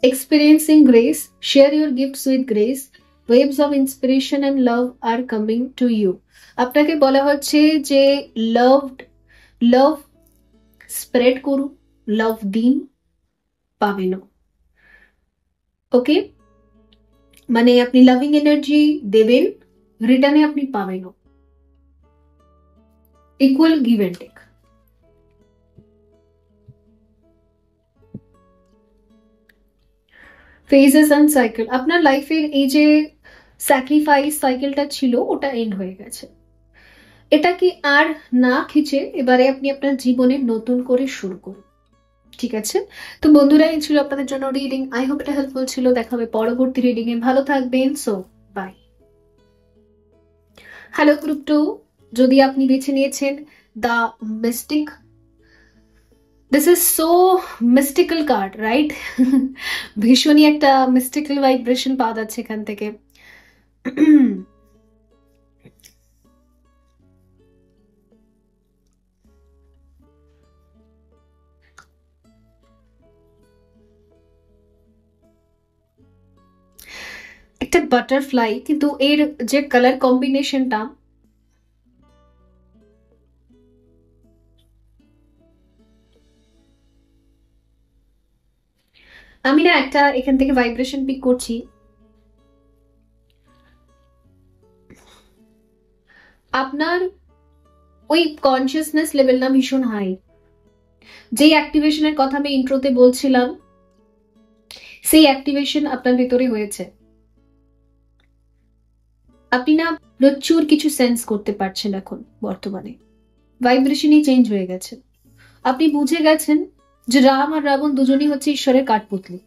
[SPEAKER 1] Experiencing grace, share your gifts with grace, waves of inspiration and love are coming to you. আপনাকে বলা হচ্ছে যে লাভ স্প্রেড করুন, লাভ দিন, পাবেন। ওকে, মানে আপনি লাভিং এনার্জি দেবেন, রিটার্নে আপনি পাবেন, equal give and take. Phases and cycle, আপনার লাইফের এই যে স্যাক্রিফাইস সাইকেলটা ছিল, ওটা এন্ড হয়ে গেছে। এটাকে আর না খিচে এবারে আপনি আপনার জীবনে নতুন করে শুরু করুন। ঠিক আছে, তো বন্ধুরা, এই ছিল আপনাদের জন্য রিডিং। আই হোপ এটা হেল্পফুল ছিল। দেখা হবে পরবর্তী রিডিং এ, ভালো থাকবেন। So by. হ্যালো গ্রুপ 2, যদি আপনি বেছে নিয়েছেন the mystic, this is so mystical card, right? ভীষণই একটা মিস্টিক্যাল ভাইব্রেশন পাওয়া যাচ্ছে এখান থেকে। একটা বাটারফ্লাই, কিন্তু এর যে কালার কম্বিনেশনটা, আমি না একটা এখান থেকে ভাইব্রেশন পিক করছি। আপনার ওই কনসিয়াসনেস লেভেল না ভীষণ হাই, যেই অ্যাক্টিভেশনের কথা আমি ইন্ট্রোতে বলছিলাম, সেই অ্যাক্টিভেশন আপনার ভিতরে হয়েছে। আপনি না প্রচুর কিছু সেন্স করতে পারছেন এখন বর্তমানে, ভাইব্রেশনই চেঞ্জ হয়ে গেছে। আপনি বুঝে গেছেন যে রাম আর রাবণ দুজনই হচ্ছে ঈশ্বরের কাঠপুতলি,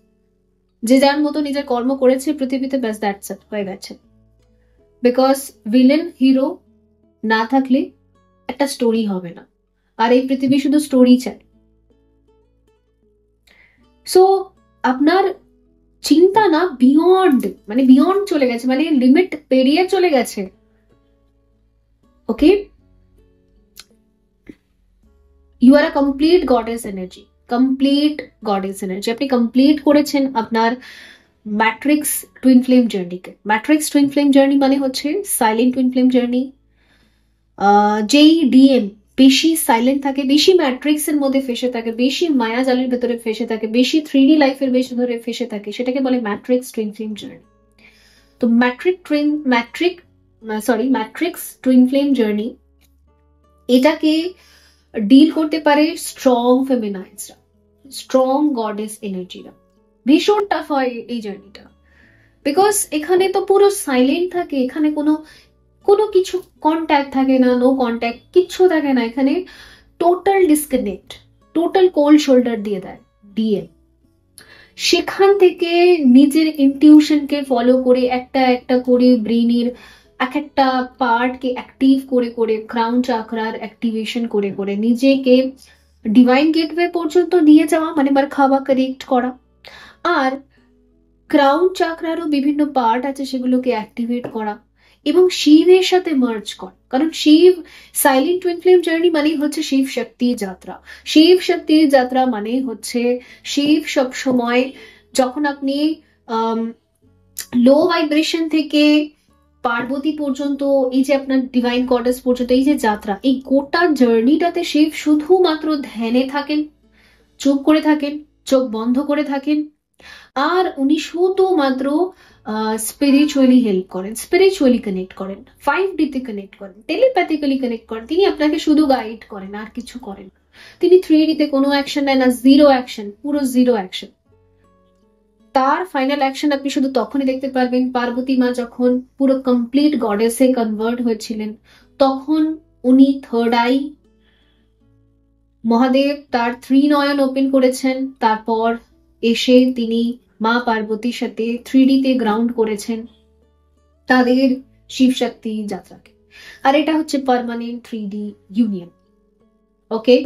[SPEAKER 1] যে যার মতো নিজের কর্ম করেছে পৃথিবীতে, ব্যাস দ্যাটস ইট, হয়ে গেছে। বিকজ ভিলেন হিরো না থাকলে একটা স্টোরি হবে না, আর এই পৃথিবী শুধু স্টোরি চায়। সো আপনার চিন্তা না বিয়ন্ড, মানে বিয়ন্ড চলে গেছে, মানে লিমিট পেরিয়ে চলে গেছে। Okay, you are a complete goddess energy, complete goddess energy. আপনি কমপ্লিট করেছেন আপনার ম্যাট্রিক্স টুইন ফ্লেম জার্নিকে। ম্যাট্রিক্স টুইন ফ্লেম জার্নি মানে হচ্ছে সাইলেন্ট টুইন ফ্লেম জার্নি। যেই ডিএম বেশি সাইলেন্ট থাকে, বেশি ম্যাট্রিক্স এর মধ্যে ফেসে থাকে, বেশি মায়াজালের ভেতরে ফেসে থাকে, বেশি 3D লাইফের বেশি ধরে ফেসে থাকে, সেটাকে বলে ম্যাট্রিক্স টুইন ফ্লেম জার্নি। তো ম্যাট্রিক্স টুইন ফ্লেম জার্নি, এটাকে ডিল করতে পারে স্ট্রং ফেমিনাইজরা, স্ট্রং গডেস এনার্জিরা। ভীষণ টাফ হয় এই জার্নিটা, বিকজ এখানে তো পুরো সাইলেন্ট থাকে, এখানে কোনো কোনো কিছু কন্ট্যাক্ট থাকে না, নো কন্ট্যাক্ট, কিচ্ছু থাকে না এখানে, total disconnect, total cold shoulder দিয়ে দেয় ডিএম। সেখান থেকে নিজের ইনটিউশনকে ফলো করে একটা একটা করে ব্রেনের এক একটা পার্টকে অ্যাক্টিভ করে করে ক্রাউন চাকরার অ্যাক্টিভেশন করে করে নিজেকে ডিভাইন গেটওয়ে পর্যন্ত নিয়ে যাওয়া, মানে বার খাওয়া কারেক্ট করা। আর ক্রাউন চাকরারও বিভিন্ন পার্ট আছে সেগুলোকে অ্যাক্টিভেট করা এবং শিবের সাথে মার্জ করা। কারণ Shiva, silent twin flame journey মানেই হচ্ছে শিব শক্তির যাত্রা। শিব শক্তির যাত্রা মানে হচ্ছে শিব সব সময়, যখন আপনি লো ভাইব্রেশন থেকে পার্বতী পর্যন্ত, এই যে আপনার ডিভাইন গডেস পর্যন্ত এই যে যাত্রা, এই গোটা জার্নিটাতে শিব শুধুমাত্র ধ্যানে থাকেন, চুপ করে থাকেন, চোখ বন্ধ করে থাকেন, আর উনি শুধুমাত্র স্পিরিচুয়ালি হেল্প করেন, স্পিরিচুয়ালি কানেক্ট করেন, 5D তে কানেক্ট করেন, টেলিপ্যাথিক্যালি কানেক্ট করেন। তিনি আপনাকে শুধু গাইড করেন, আর কিছু করেন না। তিনি 3D তে কোনো অ্যাকশন নেন না, জিরো অ্যাকশন, পুরো জিরো অ্যাকশন। তার ফাইনাল অ্যাকশন আপনি শুধু তখনই দেখতে পারবেন, পার্বতী মা যখন পুরো কমপ্লিট গডেসে কনভার্ট হয়েছিলেন, তখন উনি থার্ড আই, মহাদেব তার 3 নয়ন ওপেন করেছেন, তারপর এসে তিনি মা পার্বতীর সাথে 3D তে গ্রাউন্ড করেছেন তাদের শিব শক্তি যাত্রাকে। আর এটা হচ্ছে পার্মানেন্ট 3D ইউনিয়ন। ওকে,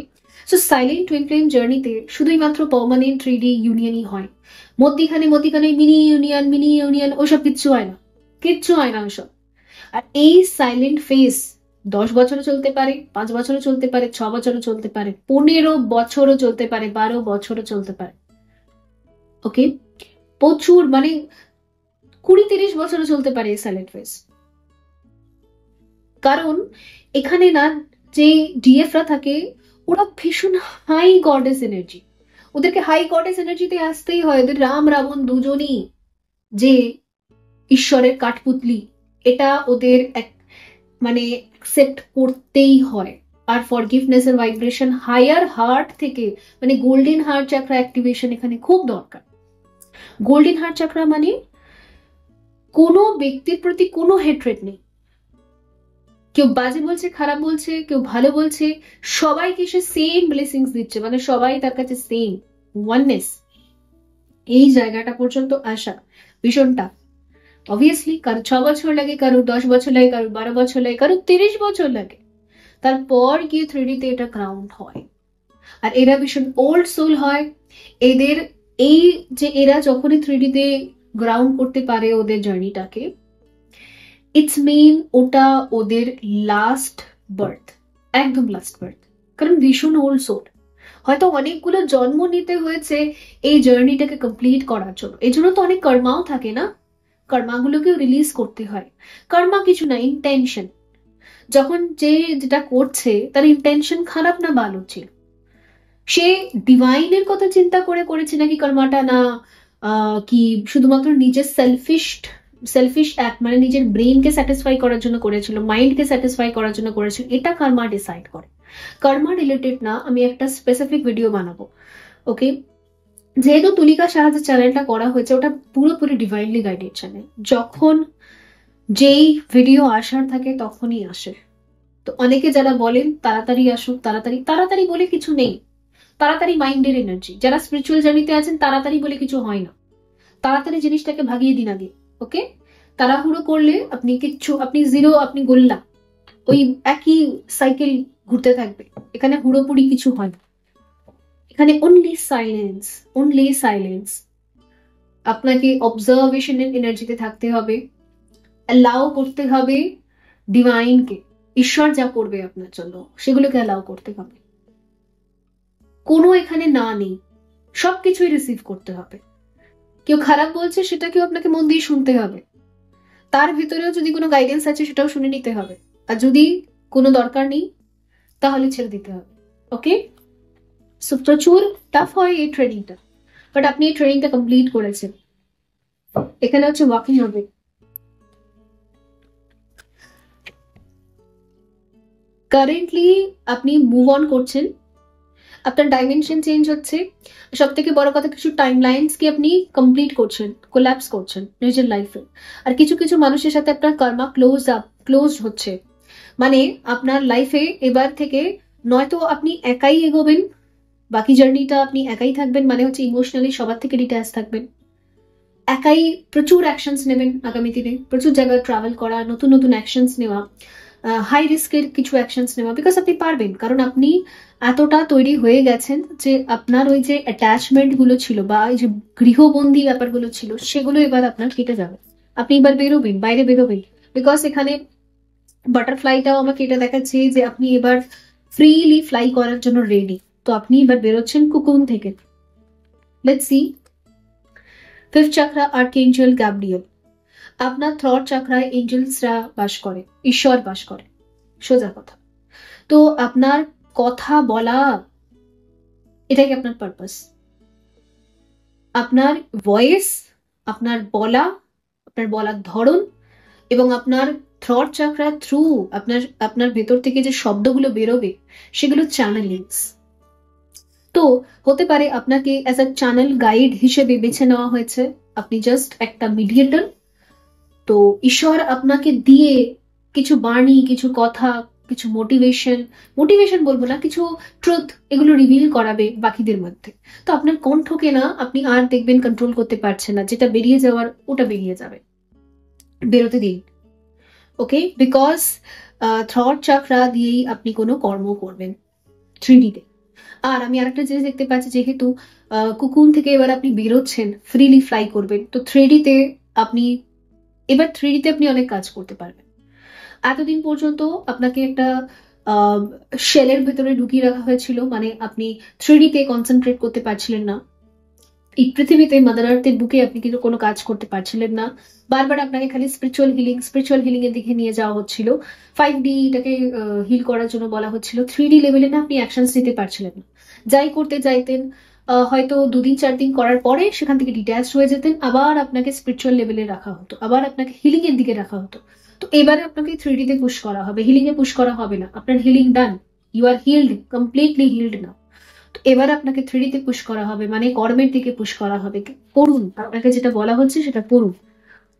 [SPEAKER 1] সো সাইলেন্ট টুইন ফ্লেম জার্নিতে শুধুই মাত্র পার্মানেন্ট 3D ইউনিয়নই হয়, মধ্যিখানে মিনি ইউনিয়ন ওসব কিচ্ছু হয় না, কিচ্ছু হয় না ওসব। আর এই সাইলেন্ট ফেস 10 বছরও চলতে পারে, 5 বছরও চলতে পারে, 6 বছরও চলতে পারে, 15 বছরও চলতে পারে, 12 বছরও চলতে পারে। ওকে, প্রচুর, মানে 20-30 বছরও চলতে পারে এই সাইলেন্ট ফেস। কারণ এখানে না যে ডিএফরা থাকে, ওরা ভীষণ হাই গডেস এনার্জি, ওদেরকে হাই গডেস এনার্জিতে আসতেই হয়। ওদের রাম রাবণ দুজনই যে ঈশ্বরের কাঠপুতলি, এটা ওদের মানে অ্যাকসেপ্ট করতেই হয়। আর ফরগিভনেস এর ভাইব্রেশন হায়ার হার্ট থেকে, মানে গোল্ডেন হার্ট চাকরা অ্যাক্টিভেশন এখানে খুব দরকার। গোল্ডেন হার্ট চাকরা মানে কোনো ব্যক্তির প্রতি কোনো হেট্রেড নেই, কেউ বাজে বলছে, খারাপ বলছে, কেউ ভালো বলছে, সবাইকে সে সেম ব্লেসিংস দিচ্ছে, মানে সবাই তার কাছে সেম ওয়াননেস। এই জায়গাটা পর্যন্ত আসা ভীষণ টাফ। অবভিয়াসলি কারো 6 বছর লাগে, কারো 10 বছর লাগে, কারো 12 বছর লাগে, কারো 30 বছর লাগে, তারপর গিয়ে 3D তে এটা গ্রাউন্ড হয়। আর এরা ভীষণ ওল্ড সোল হয়। এদের এই যে এরা যখনই 3D তে গ্রাউন্ড করতে পারে ওদের জার্নিটাকে, ইটস মিন ওটা ওদের লাস্ট বার্থ, একদম লাস্ট বার্থ। কারণ ভীষণ ওল্ড সোল, হয়তো অনেকগুলো জন্ম নিতে হয়েছে এই জার্নিটাকে কমপ্লিট করার জন্য। এই জন্য তো অনেক কর্মাও থাকে না, কর্মাগুলোকেও রিলিজ করতে হয়। কর্মা কিছু না, ইন্টেনশন। যখন যে যেটা করছে তার ইন্টেনশন খারাপ না ভালো ছিল, সে ডিভাইনের কথা চিন্তা করে করেছে নাকি কর্মাটা, না কি শুধুমাত্র নিজের সেলফিশ অ্যাক্ট, মানে নিজের ব্রেনকে স্যাটিসফাই করার জন্য করেছিল, মাইন্ডকে স্যাটিসফাই করার জন্য করেছিল, এটা কর্মা ডিসাইড করে। কর্মা রিলেটেড না, আমি একটা স্পেসিফিক ভিডিও বানাবো। ওকে, যেহেতু তুলিকা সাহায্যে চ্যানেলটা করা হয়েছে, ওটা পুরোপুরি ডিভাইনলি গাইডেড চ্যানেল। যখন যেই ভিডিও আসার থাকে তখনই আসে। তো অনেকে যারা বলেন তাড়াতাড়ি আসুক, তাড়াতাড়ি, তাড়াতাড়ি বলে কিছু নেই। তাড়াতাড়ি মাইন্ডের এনার্জি, যারা স্পিরিচুয়াল জার্নিতে আছেন তাড়াতাড়ি বলে কিছু হয় না। তাড়াতাড়ি জিনিসটাকে ভাগিয়ে দিন আগে। ওকে, তাড়াহুড়ো করলে আপনি জিরো, আপনি গোল্লা, ওই একই সাইকেল ঘুরতে থাকবে। এখানে হুড়োপুড়ি কিছু হয় না, এখানে অনলি সাইলেন্স, অনলি সাইলেন্স। আপনাকে অবজারভেশনের এনার্জিতে থাকতে হবে, অ্যালাউ করতে হবে ডিভাইনকে, ঈশ্বর যা করবে আপনার জন্য সেগুলোকে অ্যালাউ করতে হবে। কোনো এখানে না নেই, সবকিছুই রিসিভ করতে হবে। কেউ খারাপ বলছে সেটাকেও আপনাকে মন দিয়ে শুনতে হবে, তার ভিতরেও যদি কোনো গাইডেন্স আছে সেটাও শুনে নিতে হবে, আর যদি কোনো দরকার নেই তাহলে ছেড়ে দিতে হবে। ওকে, সো প্রচুর টাফ হয় এই ট্রেনিংটা, বাট আপনি এই ট্রেনিংটা কমপ্লিট করেছেন। এখানে হচ্ছে ওয়াকিং হবে, কারেন্টলি আপনি মুভ অন করছেন, আপনার ডাইমেনশন চেঞ্জ হচ্ছে, সব থেকে বড় কথা কিছু টাইম লাইন্স কি আপনি কমপ্লিট করছেন, কোল্যাপস করছেন নিজের লাইফে। আর কিছু কিছু মানুষের সাথে আপনার কর্মা ক্লোজ হচ্ছে, মানে আপনার লাইফে এবার থেকে নয়তো আপনি একাই এগোবেন, বাকি জার্নিটা আপনি একাই থাকবেন, মানে হচ্ছে ইমোশনালি সবার থেকে ডিট্যাচ থাকবেন, একাই প্রচুর অ্যাকশনস নেবেন আগামী দিনে, প্রচুর জায়গায় ট্রাভেল করা, নতুন নতুন অ্যাকশনস নেওয়া, হাই রিস্কের কিছু অ্যাকশনস নেওয়া, বিকজ আপনি পারবেন, কারণ আপনি এতটা তৈরি হয়ে গেছেন যে আপনার ওই যে অ্যাটাচমেন্ট গুলো ছিল বা এই যে গৃহবন্দী ব্যাপারগুলো ছিল সেগুলো এবার আপনার কেটে যাবে, আপনি এবার বেরোবেন, বাইরে বেরোবেন। বিকজ এখানে বাটারফ্লাইটাও আমাকে এটা দেখাচ্ছে যে আপনি এবার ফ্রিলি ফ্লাই করার জন্য রেডি, তো আপনি এবার বেরোচ্ছেন কুকুন থেকে। Let's see fifth chakra archangel Gabriel. আপনার থ্রট চাকরায় এঞ্জেলসরা বাস করে, ঈশ্বর বাস করে, সোজা কথা। তো আপনার কথা বলা, এটাই আপনার পারপাস, আপনার ভয়েস, আপনার বলার ধরন এবং আপনার থ্রট চাকরার থ্রু আপনার ভেতর থেকে যে শব্দগুলো বেরোবে সেগুলো চ্যানেলিংস। তো হতে পারে আপনাকে অ্যাজ আ চ্যানেল গাইড হিসেবে বেছে নেওয়া হয়েছে, আপনি জাস্ট একটা মিডিয়েটর। তো ঈশ্বর আপনাকে দিয়ে কিছু বাণী, কিছু কথা, কিছু মোটিভেশন বলবো না, কিছু ট্রুথ, এগুলো রিভিল করাবে বাকিদের মধ্যে। তো আপনার কণ্ঠকে না আপনি আর দেখবেন কন্ট্রোল করতে পারছেন না, যেটা বেরিয়ে যাওয়ার ওটা বেরিয়ে যাবে, বেরোতে দিন। ওকে, বিকজ থ্রট চাকরা দিয়েই আপনি কোনো কর্ম করবেন 3D-তে। আর আমি আরেকটা জিনিস দেখতে পাচ্ছি, যেহেতু কুকুন থেকে এবার আপনি বেরোচ্ছেন, ফ্রিলি ফ্লাই করবেন, তো 3D-তে আপনি অনেক কাজ করতে পারবেন। এতদিন পর্যন্ত আপনাকে একটা শেলের ভেতরে ঢুকিয়ে রাখা হয়েছিল, মানে আপনি 3D-তে কনসেন্ট্রেট করতে পারছিলেন না, এই পৃথিবীতে মাদার আর্থের বুকে আপনি কিন্তু কোনো কাজ করতে পারছিলেন না, বারবার আপনাকে খালি স্পিরিচুয়াল হিলিং এর দিকে নিয়ে যাওয়া হচ্ছিল, 5D-টাকে হিল করার জন্য বলা হচ্ছিল, 3D লেভেলে না আপনি অ্যাকশনস নিতে পারছিলেন না। যাই করতে চাইতেন হয়তো 2-4 দিন করার পরে সেখান থেকে ডিট্যাচ হয়ে যেতেন, আবার আপনাকে স্পিরিচুয়াল লেভেলে রাখা হতো, আবার আপনাকে হিলিং এর দিকে রাখা হতো। তো এবারে আপনাকে 3D-তে পুশ করা হবে, হিলিং এ পুশ করা হবে না, আপনার healing done, you are healed, completely healed now. তো এবার আপনাকে 3D-তে পুশ করা হবে, মানে কর্মের দিকে পুশ করা হবে, করুন, আপনাকে যেটা বলা হচ্ছে সেটা করুন।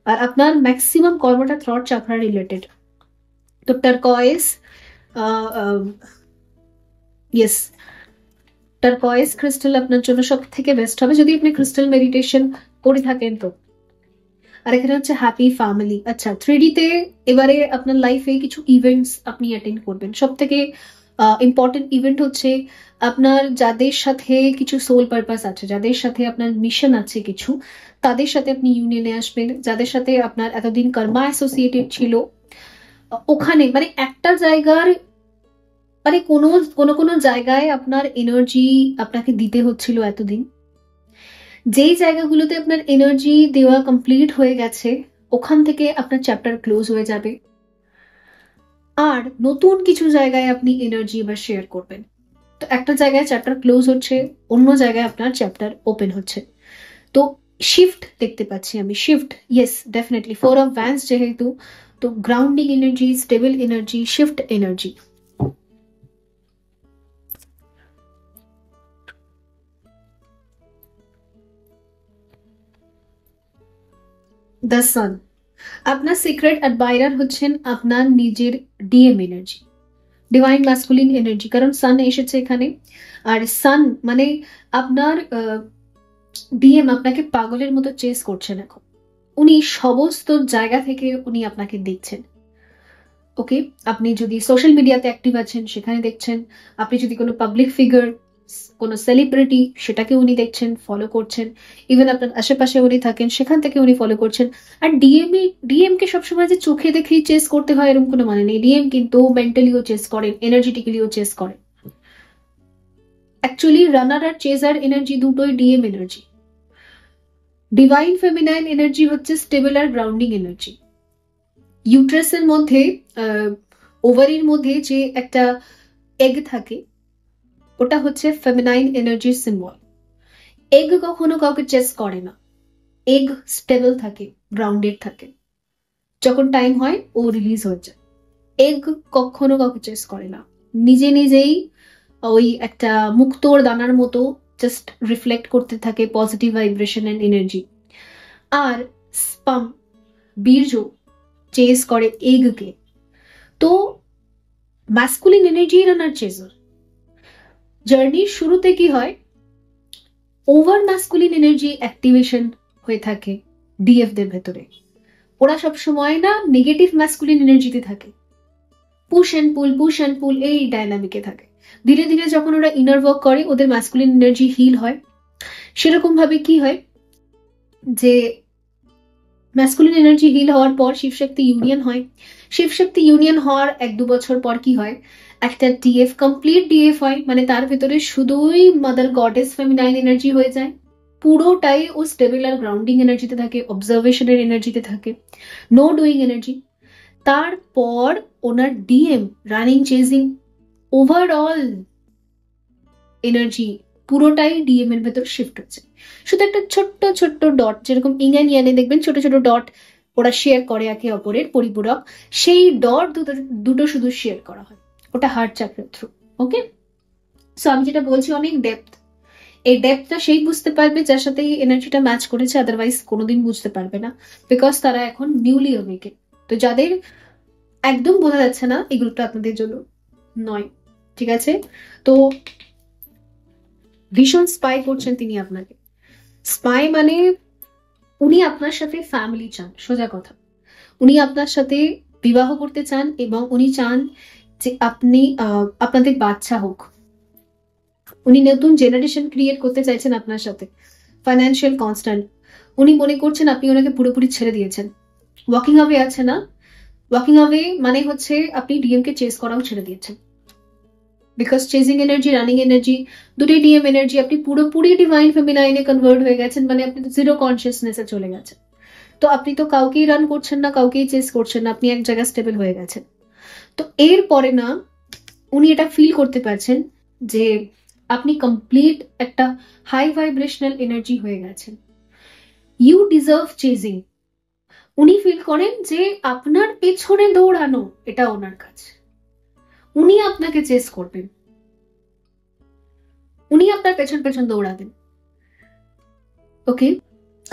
[SPEAKER 1] আর আপনার ম্যাক্সিমাম কর্মটা থ্রট চাকরা রিলেটেড। তো টারকয়েস, ইয়েস, টারকয়েস ক্রিস্টাল আপনার জন্য সব থেকে বেস্ট হবে যদি আপনি ক্রিস্টাল মেডিটেশন করে থাকেন। তো আর এখানে হচ্ছে হ্যাপি ফ্যামিলি। আচ্ছা, 3D-তে এবারে আপনার লাইফে কিছু ইভেন্টস আপনি অ্যাটেন্ড করবেন, সব থেকে ইম্পর্টেন্ট ইভেন্ট হচ্ছে আপনার যাদের সাথে কিছু সোল পারপাস আছে, যাদের সাথে আপনার মিশন আছে কিছু, তাদের সাথে আপনি ইউনিয়নে আসবেন, যাদের সাথে আপনার এতদিন কর্মা অ্যাসোসিয়েটেড ছিল, ওখানে মানে একটা জায়গার, মানে কোনো কোনো কোনো জায়গায় আপনার এনার্জি আপনাকে দিতে হচ্ছিল এতদিন, যেই জায়গাগুলোতে আপনার এনার্জি দেওয়া কমপ্লিট হয়ে গেছে ওখান থেকে আপনার চ্যাপ্টার ক্লোজ হয়ে যাবে, আর নতুন কিছু জায়গায় আপনি এনার্জি এবার শেয়ার করবেন। তো একটা জায়গায় চ্যাপ্টার ক্লোজ হচ্ছে, অন্য জায়গায় আপনার চ্যাপ্টার ওপেন হচ্ছে। তো শিফট দেখতে পাচ্ছি আমি, shift, yes definitely 4 of Vance যেহেতু, তো grounding energy, stable energy, shift energy. The sun, আপনার সিক্রেট অ্যাডমাইরার হচ্ছেন আপনার নিজের DM energy, divine masculine energy, কারণ সান এসেছে এখানে। আর সান মানে আপনার ডিএম আপনাকে পাগলের মতো চেস করছেন এখন, উনি সমস্ত জায়গা থেকে উনি আপনাকে দেখছেন। ওকে, আপনি যদি সোশ্যাল মিডিয়াতে অ্যাক্টিভ আছেন সেখানে দেখছেন, আপনি যদি কোনো পাবলিক ফিগার, কোনো সেলিব্রিটি, সেটাকে উনি দেখছেন, ফলো করছেন, ইভেন আপনার আশেপাশে উনি থাকেন সেখান থেকে উনি ফলো করছেন। আর ডিএম কে সবসময় যে চোখে দেখেই চেস করতে হয় এরকম কোনো মানে নেই, ডিএম কিন্তু মেন্টালিও চেস করেন, এনার্জেটিক্যালিও চেস করেন। অ্যাকচুয়ালি রানার আর চেজার এনার্জি দুটোই DM energy. Divine feminine energy হচ্ছে স্টেবল আর গ্রাউন্ডিং এনার্জি। ইউট্রাসের মধ্যে, ওভারির মধ্যে যে একটা এগ থাকে ওটা হচ্ছে ফেমিনাইন এনার্জির সিম্বল। এগ কখনো কাউকে চেস করে না, এগ স্টেবল থাকে, গ্রাউন্ডেড থাকে, যখন টাইম হয় ও রিলিজ হয়ে যায়। এগ কখনো কাউকে চেস করে না, নিজে নিজেই ওই একটা মুক্তোর দানার মতো জাস্ট রিফ্লেক্ট করতে থাকে পজিটিভ ভাইব্রেশন এন্ড এনার্জি। আর স্পাম, বীর্য চেস করে এগকে। তো ম্যাসকুলিন এনার্জি রানার চেজার জার্নির শুরুতে কি হয়, ওভার ম্যাসকুলিন এনার্জি অ্যাক্টিভেশন হয়ে থাকে ডিএফ দের ভেতরে। ওরা সব সময় না নেগেটিভ ম্যাসকুলিন এনার্জিতে থাকে, পুশ অ্যান্ড পুল এই ডায়নামিকে থাকে। ধীরে ধীরে যখন ওরা ইনার ওয়ার্ক করে, ওদের ম্যাসকুলিন এনার্জি হিল হয়। সেরকম ভাবে কি হয় যে ম্যাসকুলিন এনার্জি হিল হওয়ার পর শিবশক্তি ইউনিয়ন হয়। শিবশক্তি ইউনিয়ন হওয়ার 1-2 বছর পর কি হয়, একটা ডিএফ, কমপ্লিট ডিএফ হয়, মানে তার ভেতরে শুধুই মাদার গডেস ফেমিনাইন এনার্জি হয়ে যায়। পুরোটাই ও স্টেবল আর গ্রাউন্ডিং এনার্জিতে থাকে, অবজারভেশনের এনার্জিতে থাকে, নো ডুইং এনার্জি। তারপর ওনার DM, running chasing, overall energy পুরোটাই ডিএম এর ভেতর শিফট হচ্ছে। শুধু একটা ছোট্ট ছোট্ট ডট, যেরকম ইংয়ান ইয়ানে দেখবেন ছোট ছোট ডট ওরা শেয়ার করে একে অপরের পরিপূরক, সেই ডট দুটো শুধু শেয়ার করা হয়, ওটা হার্ট চাক্রার থ্রু। ওকে, সো আমি যেটা বলছি অনেক ডেপথ। এই ডেপথটা সেই বুঝতে পারবে যার সাথে এই এনার্জিটা ম্যাচ করেছে, আদারওয়াইজ কোনোদিন বুঝতে পারবে না, বিকজ তারা এখন নিউলি অবেকেন। তো যাদের একদম বোঝা যাচ্ছে না, এগুলোটা আপনাদের জন্য নয়, ঠিক আছে? তো ভীষণ স্পাই করছেন তিনি আপনাকে। স্পাই মানে উনি আপনার সাথে ফ্যামিলি চান, সোজা কথা। উনি আপনার সাথে বিবাহ করতে চান এবং উনি চান যে আপনি আপনাদের বাচ্চা হোক। উনি নতুন জেনারেশন ক্রিয়েট করতে চাইছেন আপনার সাথে, ফাইন্যান্সিয়াল কনস্ট্যান্ট। উনি মনে করছেন আপনি ওনাকে পুরোপুরি ছেড়ে দিয়েছেন, ওয়াকিং অ্যাওয়ে আছে না, ওয়াকিং অ্যাওয়ে মানে হচ্ছে আপনি ডিএম কে চেস করাও ছেড়ে দিয়েছেন। Because chasing energy, running energy দুটোই ডিএম এনার্জি, আপনি পুরোপুরি ডিভাইন ফেমিনাইনে কনভার্ট হয়ে গেছেন, মানে আপনি তো জিরো কনসিয়াসনেসে চলে গেছেন। তো আপনি তো কাউকেই রান করছেন না, কাউকেই চেস করছেন না, আপনি এক জায়গায় স্টেবল হয়ে গেছেন। তো এর পরে না উনি এটা ফিল করতে পারছেন যে আপনি কমপ্লিট একটা হাই ভাইব্রেশনাল এনার্জি হয়ে গেছেন, ইউ ডিজার্ভ চেজিং। উনি ফিল করেন যে আপনার পেছনে দৌড়ানো এটা ওনার কাজ, উনি আপনাকে চেস করবেন, উনি আপনার পেছন পেছন দৌড়াবেন। ওকে,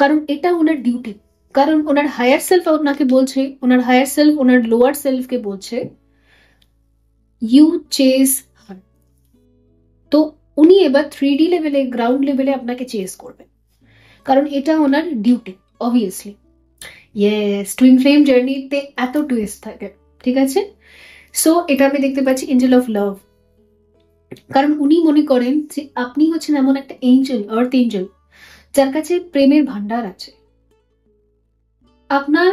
[SPEAKER 1] কারণ এটা ওনার ডিউটি, কারণ ওনার হায়ার সেলফ ওনাকে বলছে, ওনার হায়ার সেলফ ওনার লোয়ার সেলফকে বলছে ইউ চেস হার। তো উনি এবার 3D লেভেলে, গ্রাউন্ড লেভেলে আপনাকে চেস করবেন, কারণ এটা ওনার duty obviously. Yes, twin flame জার্নিতে এত টুইস্ট থাকে, ঠিক আছে? সো এটা আমি দেখতে পাচ্ছি এঞ্জেল অফ লাভ, কারণ উনি মনে করেন যে আপনি হচ্ছেন এমন একটা এঞ্জেল, আর্থ এঞ্জেল, যার কাছে প্রেমের ভান্ডার আছে। আপনার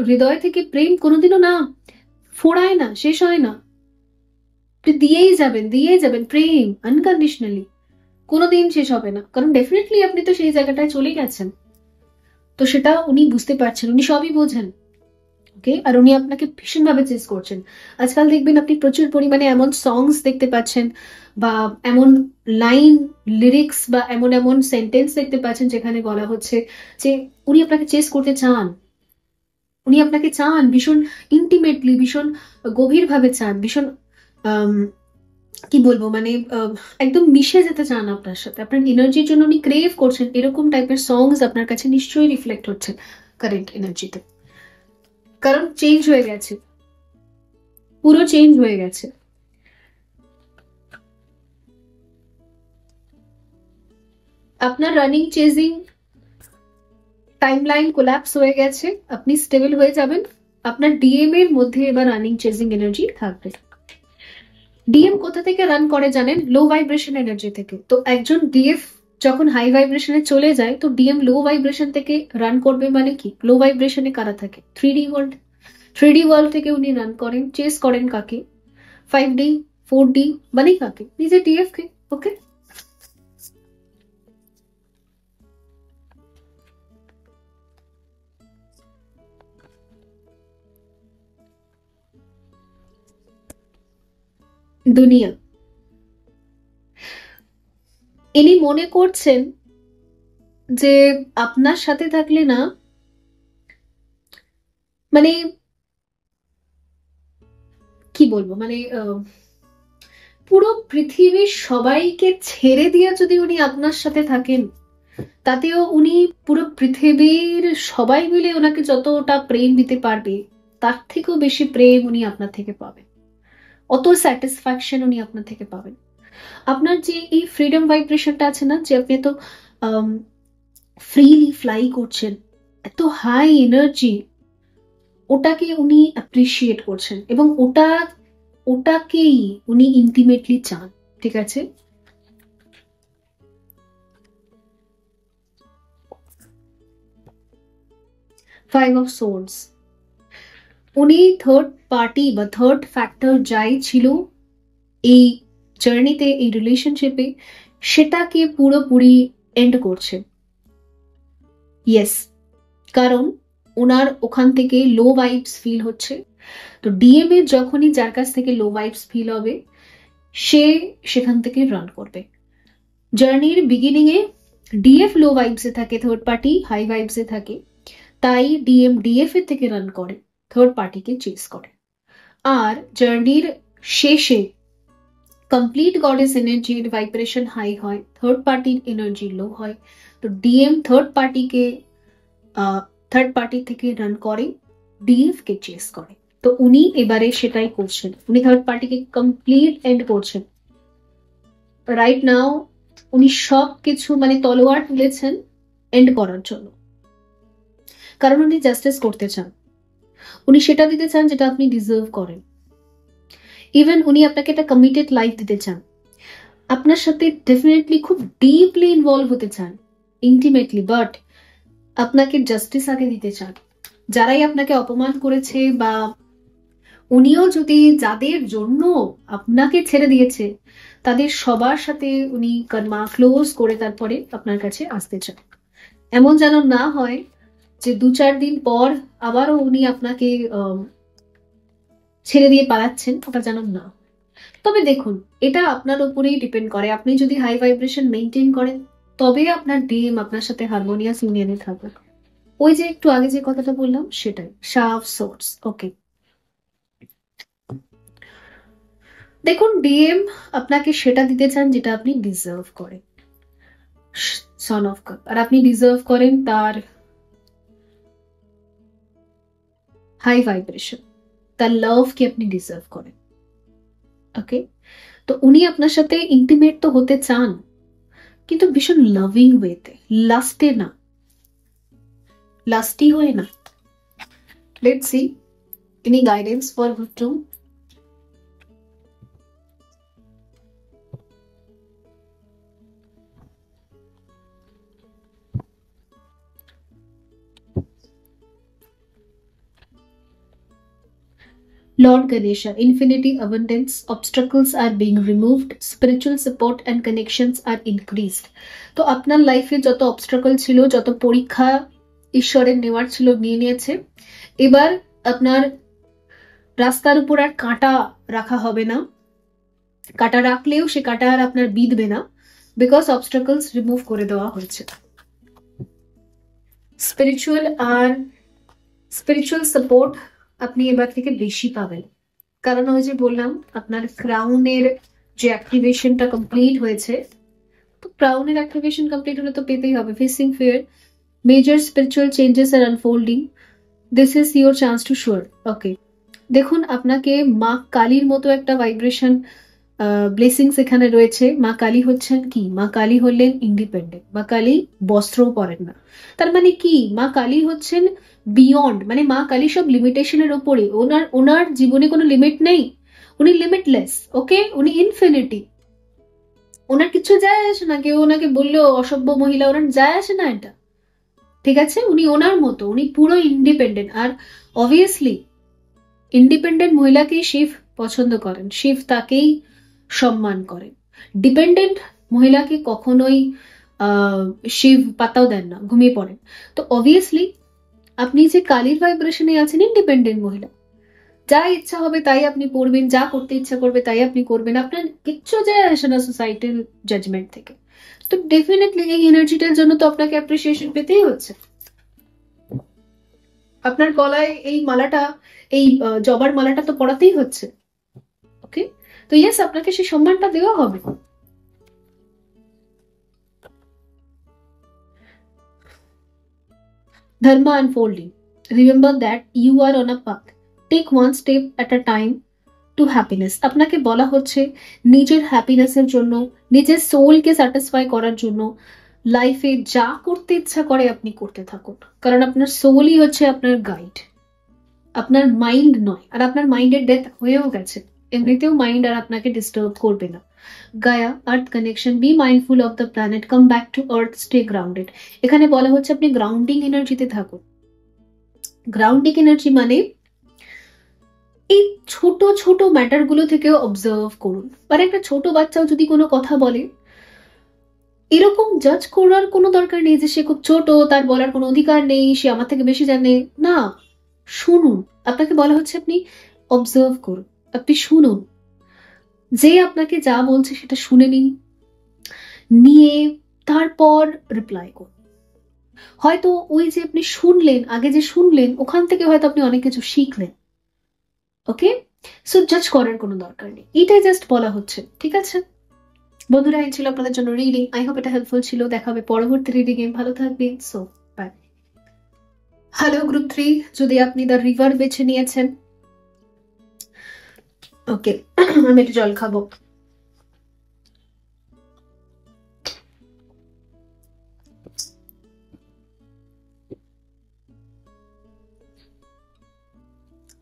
[SPEAKER 1] হৃদয় থেকে প্রেম কোনোদিনও না ফোড়ায় না, শেষ হয় না, আপনি দিয়েই যাবেন প্রেম আনকন্ডিশনালি, কোনোদিন শেষ হবে না, কারণ ডেফিনেটলি আপনি তো সেই জায়গাটায় চলে গেছেন। তো সেটা উনি বুঝতে পারছেন, উনি সবই বোঝেন। ওকে, আর উনি আপনাকে ভীষণভাবে চেস করছেন। আজকাল দেখবেন আপনি প্রচুর পরিমাণে এমন সংস দেখতে পাচ্ছেন, বা এমন লাইন, লিরিক্স বা এমন এমন সেন্টেন্স দেখতে পাচ্ছেন যেখানে বলা হচ্ছে যে উনি আপনাকে চেস করতে চান, উনি আপনাকে চান ভীষণ ইন্টিমেটলি, ভীষণ গভীরভাবে চান, ভীষণ কি বলবো, মানে একদম মিশে যেতে চান আপনার সাথে, আপনার এনার্জির জন্য উনি ক্রেভ করছেন। এরকম টাইপের সংস আপনার কাছে নিশ্চয়ই রিফ্লেক্ট হচ্ছে কারেন্ট এনার্জিতে, কারণ চেঞ্জ হয়ে গেছে, পুরো চেঞ্জ হয়ে গেছে। আপনার রানিং চেজিং টাইমলাইন কোল্যাপস হয়ে গেছে, আপনি স্টেবল হয়ে যাবেন। আপনার ডিএম এর মধ্যে এবার রানিং চেজিং এনার্জি থাকবে। ডিএম কোথা থেকে রান করে জানেন? লো ভাইব্রেশন এনার্জি থেকে। তো একজন ডিএফ যখন হাই ভাইব্রেশনে চলে যায়, তো ডিএম লো ভাইব্রেশন থেকে রান করবে, মানে কি লো ভাইব্রেশনে কারা থাকে? 3D ওয়ার্ল্ড, 3D ওয়ার্ল্ড থেকে উনি রান করেন, চেস করেন কাকে? 5D 4D, মানে কাকে? নিজে ডিএফ কে। ওকে, দুনিয়া ইনি মনে করছেন যে আপনার সাথে থাকলে না, মানে কি বলবো, মানে পুরো পৃথিবীর সবাইকে ছেড়ে দিয়ে যদি উনি আপনার সাথে থাকেন, তাতেও উনি পুরো পৃথিবীর সবাই মিলে ওনাকে যতটা প্রেম দিতে পারবে, তার থেকেও বেশি প্রেম উনি আপনার থেকে পাবেন, অত স্যাটিসফ্যাকশন উনি আপনার থেকে পাবেন। আপনার যে এই ফ্রিডম ভাইব্রেশনটা আছে না, যে আপনি তো ফ্রিলি ফ্লাই করছেন, এত হাই এনার্জি, ওটাকে উনি অ্যাপ্রিসিয়েট করছেন এবং ওটাকেই উনি ইন্টিমেটলি চান। ঠিক আছে, ফাইভ অফ সোর্ডস, উনি থার্ড পার্টি বা থার্ড ফ্যাক্টর যাই ছিল এই জার্নিতে, এই রিলেশনশিপে, সেটাকে পুরোপুরি এন্ড করছেন। ইয়েস, কারণ ওনার ওখান থেকে লো ভাইবস ফিল হচ্ছে। তো ডিএম এর যখনই যার কাছ থেকে লো ভাইবস ফিল হবে, সে সেখান থেকে রান করবে। জার্নির বিগিনিং এ ডিএফ লো ভাইবসে থাকে, থার্ড পার্টি হাই ভাইবসে থাকে, তাই ডিএম ডিএফ এর থেকে রান করে, থার্ড পার্টিকে চেস করে। আর জার্নির শেষে কমপ্লিট গডেস এনার্জির ভাইব্রেশন হাই হয়, থার্ড পার্টির এনার্জি লো হয়, তো ডিএম থার্ড পার্টি থেকে রান করে, ডিএফ কে চেস করে। তো উনি এবারে সেটাই করছেন, উনি থার্ড পার্টিকে কমপ্লিট এন্ড করছেন। রাইট নাও উনি সব কিছু মানে তলোয়ার তুলেছেন এন্ড করার জন্য, কারণ উনি জাস্টিস করতে চান, উনি সেটা দিতে চান যেটা আপনি ডিজার্ভ করেন। ইভেন উনি আপনাকে একটা কমিটেড লাইফ দিতে চান, আপনার সাথে ডেফিনেটলি খুব ডিপলি ইনভলভ হতে চান, ইন্টিমেটলি, বাট আপনাকে জাস্টিস আগে দিতে চান। যারাই আপনাকে অপমান করেছে বা উনিও যদি যাদের জন্য আপনাকে ছেড়ে দিয়েছে, তাদের সবার সাথে উনি কর্মা ক্লোজ করে তারপরে আপনার কাছে আসতে চান। এমন যেন না হয় যে 2-4 দিন পর আবারও উনি আপনাকে ছেড়ে দিয়ে পালাচ্ছেন, ওটা যেন না। তবে দেখুন, এটা আপনার উপরেই ডিপেন্ড করে, আপনি যদি হাই ভাইব্রেশন মেনটেন করেন, তবে আপনার ডিএম আপনার সাথে হারমোনিয়াস ইউনিয়নে থাকবে। ওই যে একটু আগে যে কথাটা বললাম সেটাই, শার্প সোর্স। ওকে, দেখুন ডিএম আপনাকে সেটা দিতে চান যেটা আপনি ডিজার্ভ করেন, সন অফ কাপ, আর আপনি ডিজার্ভ করেন তার হাই ভাইব্রেশন, তার লাভ কে আপনি ডিজার্ভ করেন। ওকে, তো উনি আপনার সাথে ইন্টিমেট তো হতে চান, কিন্তু ভীষণ লাভিং ওয়েতে, লাস্টে না, লাস্টি হয়ে না। Let's see any guidance for victim. Lord Ganesha, infinity abundance, obstacles are being removed, spiritual support and connections are increased. তো আপনার লাইফে যত অবস্ট্রাকল ছিল, যত পরীক্ষা ঈশ্বরের নেওয়ার ছিল নিয়ে নিয়েছে, এবার আপনার রাস্তার উপর আর কাঁটা রাখা হবে না, কাঁটা রাখলেও সে কাঁটা আর আপনার বিঁধবে না, বিকজ অবস্ট্রাকলস রিমুভ করে দেওয়া হয়েছে। স্পিরিচুয়াল সাপোর্ট আপনি এবার থেকে বেশি পাবেন, কারণ ওই যে বললাম আপনার ক্রাউনের যে অ্যাক্টিভেশনটা কমপ্লিট হয়েছে, তো ক্রাউনের অ্যাক্টিভেশন কমপ্লিট হলে তো পেতেই হবে। Facing fear, major spiritual changes are unfolding, this is your chance to shore. Okay, দেখুন আপনাকে মা কালীর মতো একটা ভাইব্রেশন ব্লেসিংস এখানে রয়েছে। মা কালী হচ্ছেন কি, মা কালী হলেন ইন্ডিপেন্ডেন্ট, মা কালী বস্ত্রও পরেন না। তার মানে কি, মা কালী হচ্ছেন বিয়ন্ড, মানে মা কালী সব লিমিটেশনের ওপরে, ওনার জীবনে কোনো লিমিট নেই, উনি লিমিটলেস। ওকে, উনি ইনফিনিটি, ওনার কিছু যায় আসে না, কেউ ওনাকে বললেও অসভ্য মহিলা, ওনার যায় আসে না এটা, ঠিক আছে? উনি ওনার মতো, উনি পুরো ইন্ডিপেন্ডেন্ট। আর অবভিয়াসলি ইন্ডিপেন্ডেন্ট মহিলাকেই শিব পছন্দ করেন, শিব তাকেই সম্মান করেন। ডিপেন্ডেন্ট মহিলাকে কখনোই শিব পাতাও দেন না, ঘুমিয়ে পড়েন। তো অবভিয়াসলি আপনি যে কালীর ভাইব্রেশনে আছেন, ইন্ডিপেন্ডেন্ট মহিলা, যা ইচ্ছা হবে তাই আপনি পড়বেন, যা করতে ইচ্ছা করবে তাই আপনি করবেন, আপনার কিচ্ছু যায় আসে না সোসাইটির জাজমেন্ট থেকে। তো ডেফিনেটলি এই এনার্জিটার জন্য তো আপনাকে অ্যাপ্রিসিয়েশন পেতেই হচ্ছে। আপনার গলায় এই মালাটা, এই জবার মালাটা তো পড়াতেই হচ্ছে, ওকে, তো ইয়েস, আপনাকে সেই সম্মানটা দেওয়া হবে। Dharma unfolding. Remember that you are on a path. Take one step at a time to happiness. আপনাকে বলা হচ্ছে নিজের হ্যাপিনেসের জন্য, নিজের সোলকে স্যাটিসফাই করার জন্য লাইফে যা করতে ইচ্ছা করে আপনি করতে থাকুন, কারণ আপনার সোলই হচ্ছে আপনার গাইড, আপনার মাইন্ড নয়। আর আপনার মাইন্ডের ডেথ হয়েও গেছে, এমনিতেও মাইন্ড আর আপনাকে ডিস্টার্ব করবে না। Gaia, earth connection, be mindful of the planet, come back to earth, stay grounded. এখানে বলা হচ্ছে আপনি গ্রাউন্ডিং এনার্জিতে থাকুন। গ্রাউন্ডিং এনার্জি মানে এই ছোট ছোট ম্যাটার গুলো থেকেও অবজার্ভ করুন। মানে একটা ছোট বাচ্চাও যদি কোনো কথা বলে, এরকম জাজ করার কোনো দরকার নেই যে সে খুব ছোট, তার বলার কোনো অধিকার নেই, সে আমার থেকে বেশি জানে না। শুনুন, আপনাকে বলা হচ্ছে আপনি অবজার্ভ করুন, আপনি শুনুন, যে আপনাকে যা বলছে সেটা শুনে নিন, নিয়ে তারপর রিপ্লাই করুন। হয়তো ওই যে আপনি শুনলেন, আগে যে শুনলেন, ওখান থেকে হয়তো আপনি অনেক কিছু শিখলেন। ওকে, সো জাজ করার কোনো দরকার নেই, এটাই জাস্ট বলা হচ্ছে। ঠিক আছে বন্ধুরা, এই ছিল আপনাদের জন্য রিডিং। আই হোপ এটা হেল্পফুল ছিল। দেখা হবে পরবর্তী রিডিং এ। ভালো থাকবেন। So by. হ্যালো গ্রুপ 3, যদি আপনি দ্য রিভার বেছে নিয়েছেন, ওকে, আমি একটু জল খাবো।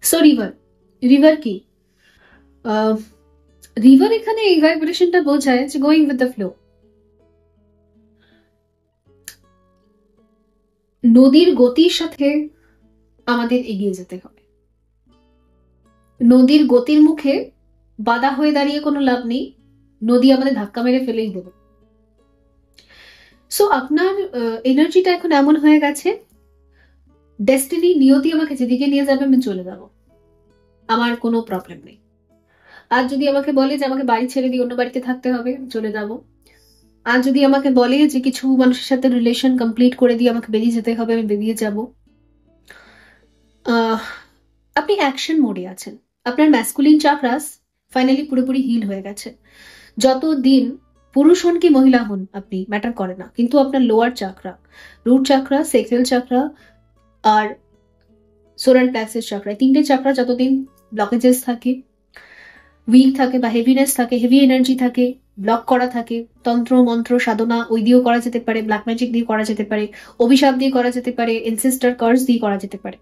[SPEAKER 1] সো রিভার, রিভার কি? রিভার এখানে এই ভাইব্রেশনটা বোঝায় যে গোয়িং উইথ দ্য ফ্লো। নদীর গতির সাথে আমাদের এগিয়ে যেতে হবে। নদীর গতির মুখে বাধা হয়ে দাঁড়িয়ে কোনো লাভ নেই, নদী আমাদের ধাক্কা মেরে ফেলেই দেবে। সো আপনার এনার্জিটা এখন এমন হয়ে গেছে, ডেস্টিনি, নিয়তি আমাকে যেদিকে নিয়ে যাবে আমি চলে যাব, আমার কোনো প্রবলেম নেই। আর যদি আমাকে বলে যে আমাকে বাড়ি ছেড়ে দিয়ে অন্য বাড়িতে থাকতে হবে, চলে যাব। আর যদি আমাকে বলে যে কিছু মানুষের সাথে রিলেশন কমপ্লিট করে দিয়ে আমাকে বেরিয়ে যেতে হবে, আমি বেরিয়ে যাব। আপনি অ্যাকশন মোডে আছেন। আপনার ম্যাসকুলিন চাকরাস ফাইনালি পুরোপুরি হিল হয়ে গেছে। যতদিন পুরুষ হন কি মহিলা হন আপনি, ম্যাটার করে না, কিন্তু আপনার লোয়ার চাকরা, রুট চাকরা, সেক্সুয়াল চাকরা আর সোলার প্লেক্সাস চাকরা, তিনটে চাকরা যতদিন ব্লকেজেস থাকে, উইক থাকে বা হেভিনেস থাকে, হেভি এনার্জি থাকে, ব্লক করা থাকে, তন্ত্র মন্ত্র সাধনা ওই দিয়েও করা যেতে পারে, ব্ল্যাক ম্যাজিক দিয়ে করা যেতে পারে, অভিশাপ দিয়ে করা যেতে পারে, এনসেস্টার কার্স দিয়ে করা যেতে পারে।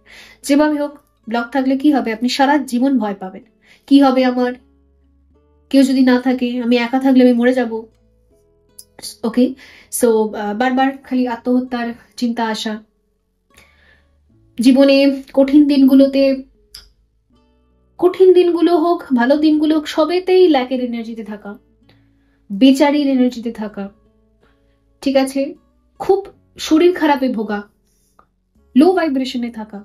[SPEAKER 1] যেভাবে হোক, ব্লক থাকলে কি হবে, আপনি সারা জীবন ভয় পাবেন। কি হবে আমার, কেউ যদি না থাকে, আমি একা থাকলে আমি মরে যাব। ওকে, সো বারবার খালি আত্মহত্যার চিন্তা আসা। জীবনে কঠিন দিনগুলো হোক, ভালো দিনগুলো হোক, সবেতেই ল্যাকের এনার্জিতে থাকা, বেচারির এনার্জিতে থাকা। ঠিক আছে, খুব শরীর খারাপে ভোগা, লো ভাইব্রেশনে থাকা।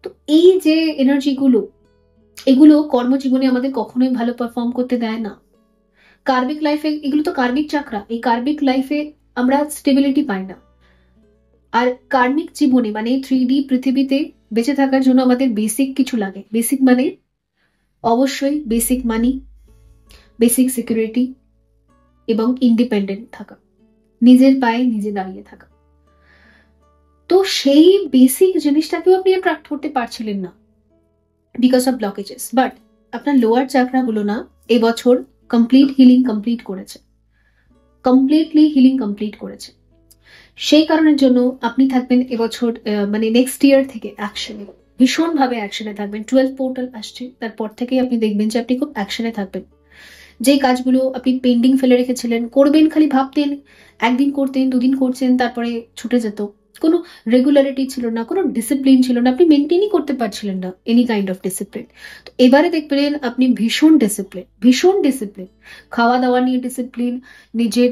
[SPEAKER 1] তো এই যে এনার্জিগুলো, এগুলো কর্মজীবনে আমাদের কখনোই ভালো পারফর্ম করতে দেয় না। কার্মিক লাইফে, এগুলো তো কার্মিক চাকরা, এই কার্মিক লাইফে আমরা স্টেবিলিটি পাই না। আর কার্মিক জীবনে মানে 3D পৃথিবীতে বেঁচে থাকার জন্য আমাদের বেসিক কিছু লাগে। বেসিক মানে অবশ্যই বেসিক মানি, বেসিক সিকিউরিটি এবং ইন্ডিপেন্ডেন্ট থাকা, নিজের পায়ে নিজে দাঁড়িয়ে থাকা। তো সেই বেসিক জিনিসটাকেও আপনি অ্যাট্রাক্ট করতে পারছিলেন না বিকজ অফ ব্লকেজেস। বাট আপনার লোয়ার চাকরাগুলো না এবছর কমপ্লিট হিলিং কমপ্লিট করেছে, কমপ্লিটলি হিলিং কমপ্লিট করেছে। সেই কারণের জন্য আপনি থাকবেন এবছর, মানে নেক্সট ইয়ার থেকে অ্যাকশনে, ভীষণভাবে অ্যাকশনে থাকবেন। 12 পোর্টাল আসছে, তারপর থেকেই আপনি দেখবেন যে আপনি খুব অ্যাকশনে থাকবেন। যেই কাজগুলো আপনি পেন্ডিং ফেলে রেখেছিলেন, করবেন, খালি ভাবতেন, একদিন করতেন, দুদিন করছেন, তারপরে ছুটে যেত, কোনো রেগুলারিটি ছিল না, কোনো ডিসিপ্লিন ছিল না, আপনি মেনটেনই করতে পারছিলেন না এনি কাইন্ড অফ ডিসিপ্লিন। তো এবারে দেখবেন আপনি ভীষণ ডিসিপ্লিন, খাওয়া দাওয়া নিয়ে ডিসিপ্লিন, নিজের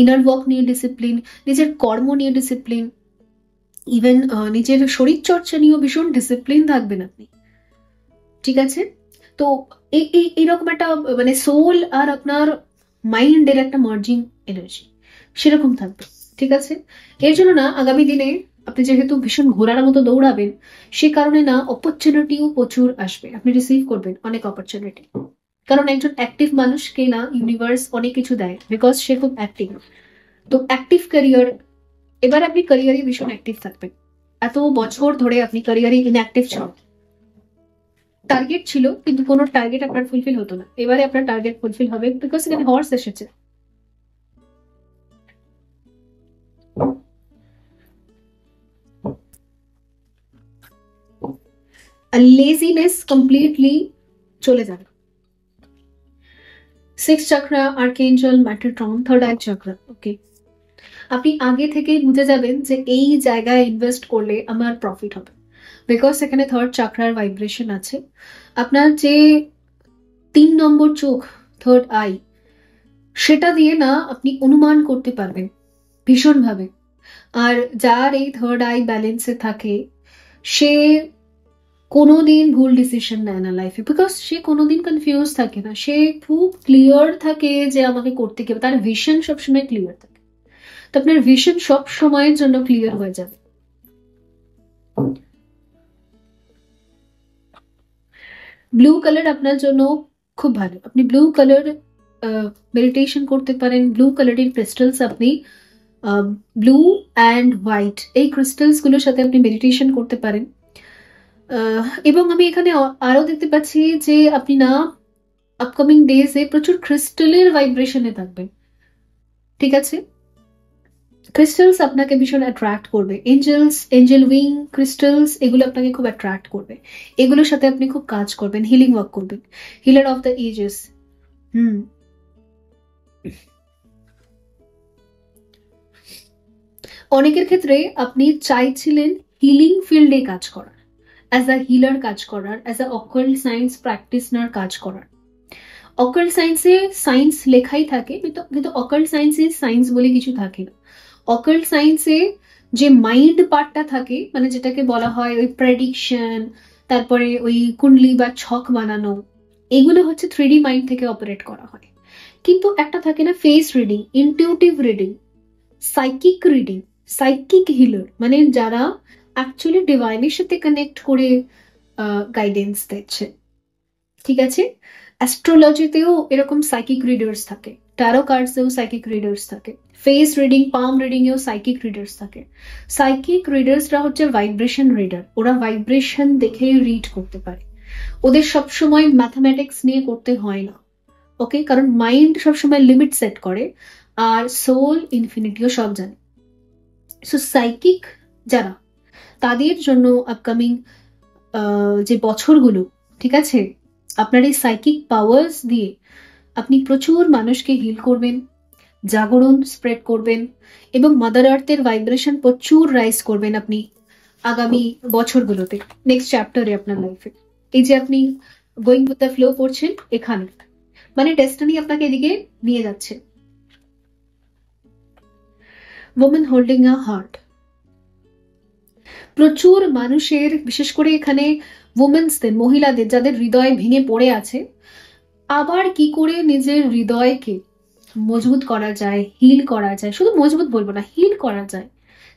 [SPEAKER 1] ইনার ওয়ার্ক নিয়ে ডিসিপ্লিন, নিজের কর্ম নিয়ে ডিসিপ্লিন, ইভেন নিজের শরীর চর্চা নিয়েও ভীষণ ডিসিপ্লিন থাকবেন আপনি। ঠিক আছে, তো এইরকম একটা মানে সোল আর আপনার মাইন্ডের একটা মার্জিং এনার্জি সেরকম থাকবে। ঠিক আছে, এর জন্য না আগামী দিনে আপনি যেহেতু ভীষণ ঘোড়ার মতো দৌড়াবেন, সে কারণে না অপরচুনিটিও প্রচুর আসবে, আপনি রিসিভ করবেন অনেক অপরচুনিটি। কারণ একজন অ্যাক্টিভ মানুষকে না ইউনিভার্স অনেক কিছু দেয়, বিকজ সে খুব অ্যাক্টিভ। তো অ্যাক্টিভ ক্যারিয়ার, এবার আপনি ক্যারিয়ারে ভীষণ অ্যাক্টিভ থাকবেন। এত বছর ধরে আপনি ক্যারিয়ারে ইনঅ্যাক্টিভ ছিলেন, টার্গেট ছিল কিন্তু কোনো টার্গেট আপনার ফুলফিল হতো না, এবারে আপনার টার্গেট ফুলফিল হবে, বিকজ এখানে হর্স এসেছে। লেজিনেস কমপ্লিটলি চলে যাবে। 6th চাকরা, আর্কেঞ্জেল, ম্যাটাট্রন, third eye চাকরা। ওকে, আপনি আগে থেকেই বুঝে যাবেন যে এই জায়গায় ইনভেস্ট করলে আমার প্রফিট হবে, বিকজ এখানে থার্ড চাকরার ভাইব্রেশন আছে। আপনার যে 3 নম্বর চোখ, থার্ড আই, সেটা দিয়ে না আপনি অনুমান করতে পারবেন ভীষণভাবে। আর যার এই থার্ড আই ব্যালেন্সে থাকে সে কোনোদিন ভুল ডিসিশন নেয় না লাইফে, বিকজ সে কোনোদিন কনফিউজ থাকে না, সে খুব ক্লিয়ার থাকে যে আমাকে করতে কি হবে, তার ভিশন সবসময় ক্লিয়ার থাকে। তো আপনার ভিশন সব সময়ের জন্য ক্লিয়ার হয়ে যাবে। ব্লু কালার আপনার জন্য খুব ভালো, আপনি ব্লু কালার মেডিটেশন করতে পারেন। ব্লু কালারের ক্রিস্টালস আপনি ব্লু অ্যান্ড হোয়াইট এই ক্রিস্টালস গুলোর সাথে আপনি মেডিটেশন করতে পারেন। এবং আমি এখানে আরো দেখতে পাচ্ছি যে আপনি না আপকামিং ডেজে প্রচুর ক্রিস্টালের ভাইব্রেশনে থাকবেন, ঠিক আছে? ক্রিস্টালস আপনাকে ভীষণ অ্যাট্রাক্ট করবে, এঞ্জেলস, এঞ্জেল উইং ক্রিস্টালস, এগুলো আপনাকে খুব অ্যাট্রাক্ট করবে, এগুলোর সাথে আপনি খুব কাজ করবেন, হিলিং ওয়ার্ক করবেন, হিলার অফ দ্য এজেস। অনেকের ক্ষেত্রে আপনি চাইছিলেন হিলিং ফিল্ডে কাজ করার, অ্যাজ আ হিলার কাজ করার, as a occult science practitioner কাজ করার। অকাল্ট সায়েন্সে সায়েন্স লেখাই থাকে, কিন্তু অকাল্ট সায়েন্সে সায়েন্স বলে কিছু থাকে না। অকাল্ট সায়েন্সে যে মাইন্ড পার্টটা থাকে, মানে যেটাকে বলা হয় ওই প্রেডিকশন, তারপরে ওই কুণ্ডলি বা ছক বানানো, এগুলো হচ্ছে 3D মাইন্ড থেকে অপারেট করা হয়। কিন্তু একটা থাকে না face reading, intuitive reading, psychic reading, psychic healer, মানে যারা অ্যাকচুয়ালি ডিভাইনের সাথে কানেক্ট করে গাইডেন্স দিচ্ছে, ঠিক আছে? অ্যাস্ট্রোলজিতেও এরকম সাইকিক রিডার্স থাকে, ট্যারো কার্ডসেও সাইকিক রিডার্স থাকে, ফেস রিডিং, পাম রিডিং এও সাইকিক রিডার্স থাকে। সাইকিক রিডার্সরা হচ্ছে ভাইব্রেশন রিডার, ওরা ভাইব্রেশন দেখে রিড করতে পারে, ওদের সবসময় ম্যাথামেটিক্স নিয়ে করতে হয় না, ওকে? কারণ মাইন্ড সবসময় লিমিট সেট করে, আর সোল ইনফিনিটিও সব জানে। সো সাইকিক যারা, তাদের জন্য আপকামিং যে বছরগুলো, ঠিক আছে, আপনার এই সাইকিক পাওয়ার্স দিয়ে আপনি প্রচুর মানুষকে হিল করবেন, জাগরণ স্প্রেড করবেন, এবং মাদার আর্থের ভাইব্রেশন প্রচুর রাইজ করবেন আপনি আগামী বছরগুলোতে, নেক্সট চ্যাপ্টারে আপনার লাইফে। এই যে আপনি গোয়িং উইথ দ্য ফ্লো করছেন, এখানে মানে ডেস্টিনি আপনাকে এদিকে নিয়ে যাচ্ছে। ওমেন হোল্ডিং আ হার্ট, প্রচুর মানুষের, বিশেষ করে এখানে উমেন্সদের, মহিলাদের যাদের হৃদয় ভেঙে পড়ে আছে, আবার কি করে নিজের হৃদয়কে মজবুত করা যায়, হিল করা যায়, শুধু মজবুত বলবো না, হিল করা যায়,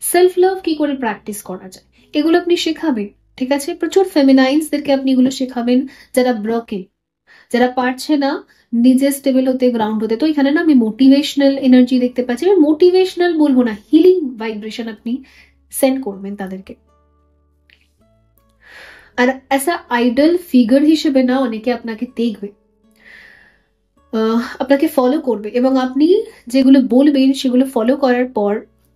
[SPEAKER 1] সেলফ লাভ কি করে প্র্যাকটিস করা যায়, এগুলো আপনি শেখাবেন, ঠিক আছে? প্রচুর ফেমিনাইন্সদেরকে আপনি এগুলো শেখাবেন, যারা ব্রকেন, যারা পারছে না নিজে স্টেবল হতে, গ্রাউন্ড হতে। তো এখানে না আমি মোটিভেশনাল এনার্জি দেখতে পাচ্ছি, মোটিভেশনাল বলবো না, হিলিং ভাইব্রেশন আপনি সেন্ড করবেন তাদেরকে। আর অ্যাজ আইডল ফিগার হিসেবে না অনেকে আপনাকে দেখবে, আপনাকে ফলো করবে, এবং আপনি যেগুলো বলবেন সেগুলো ফলো করার পর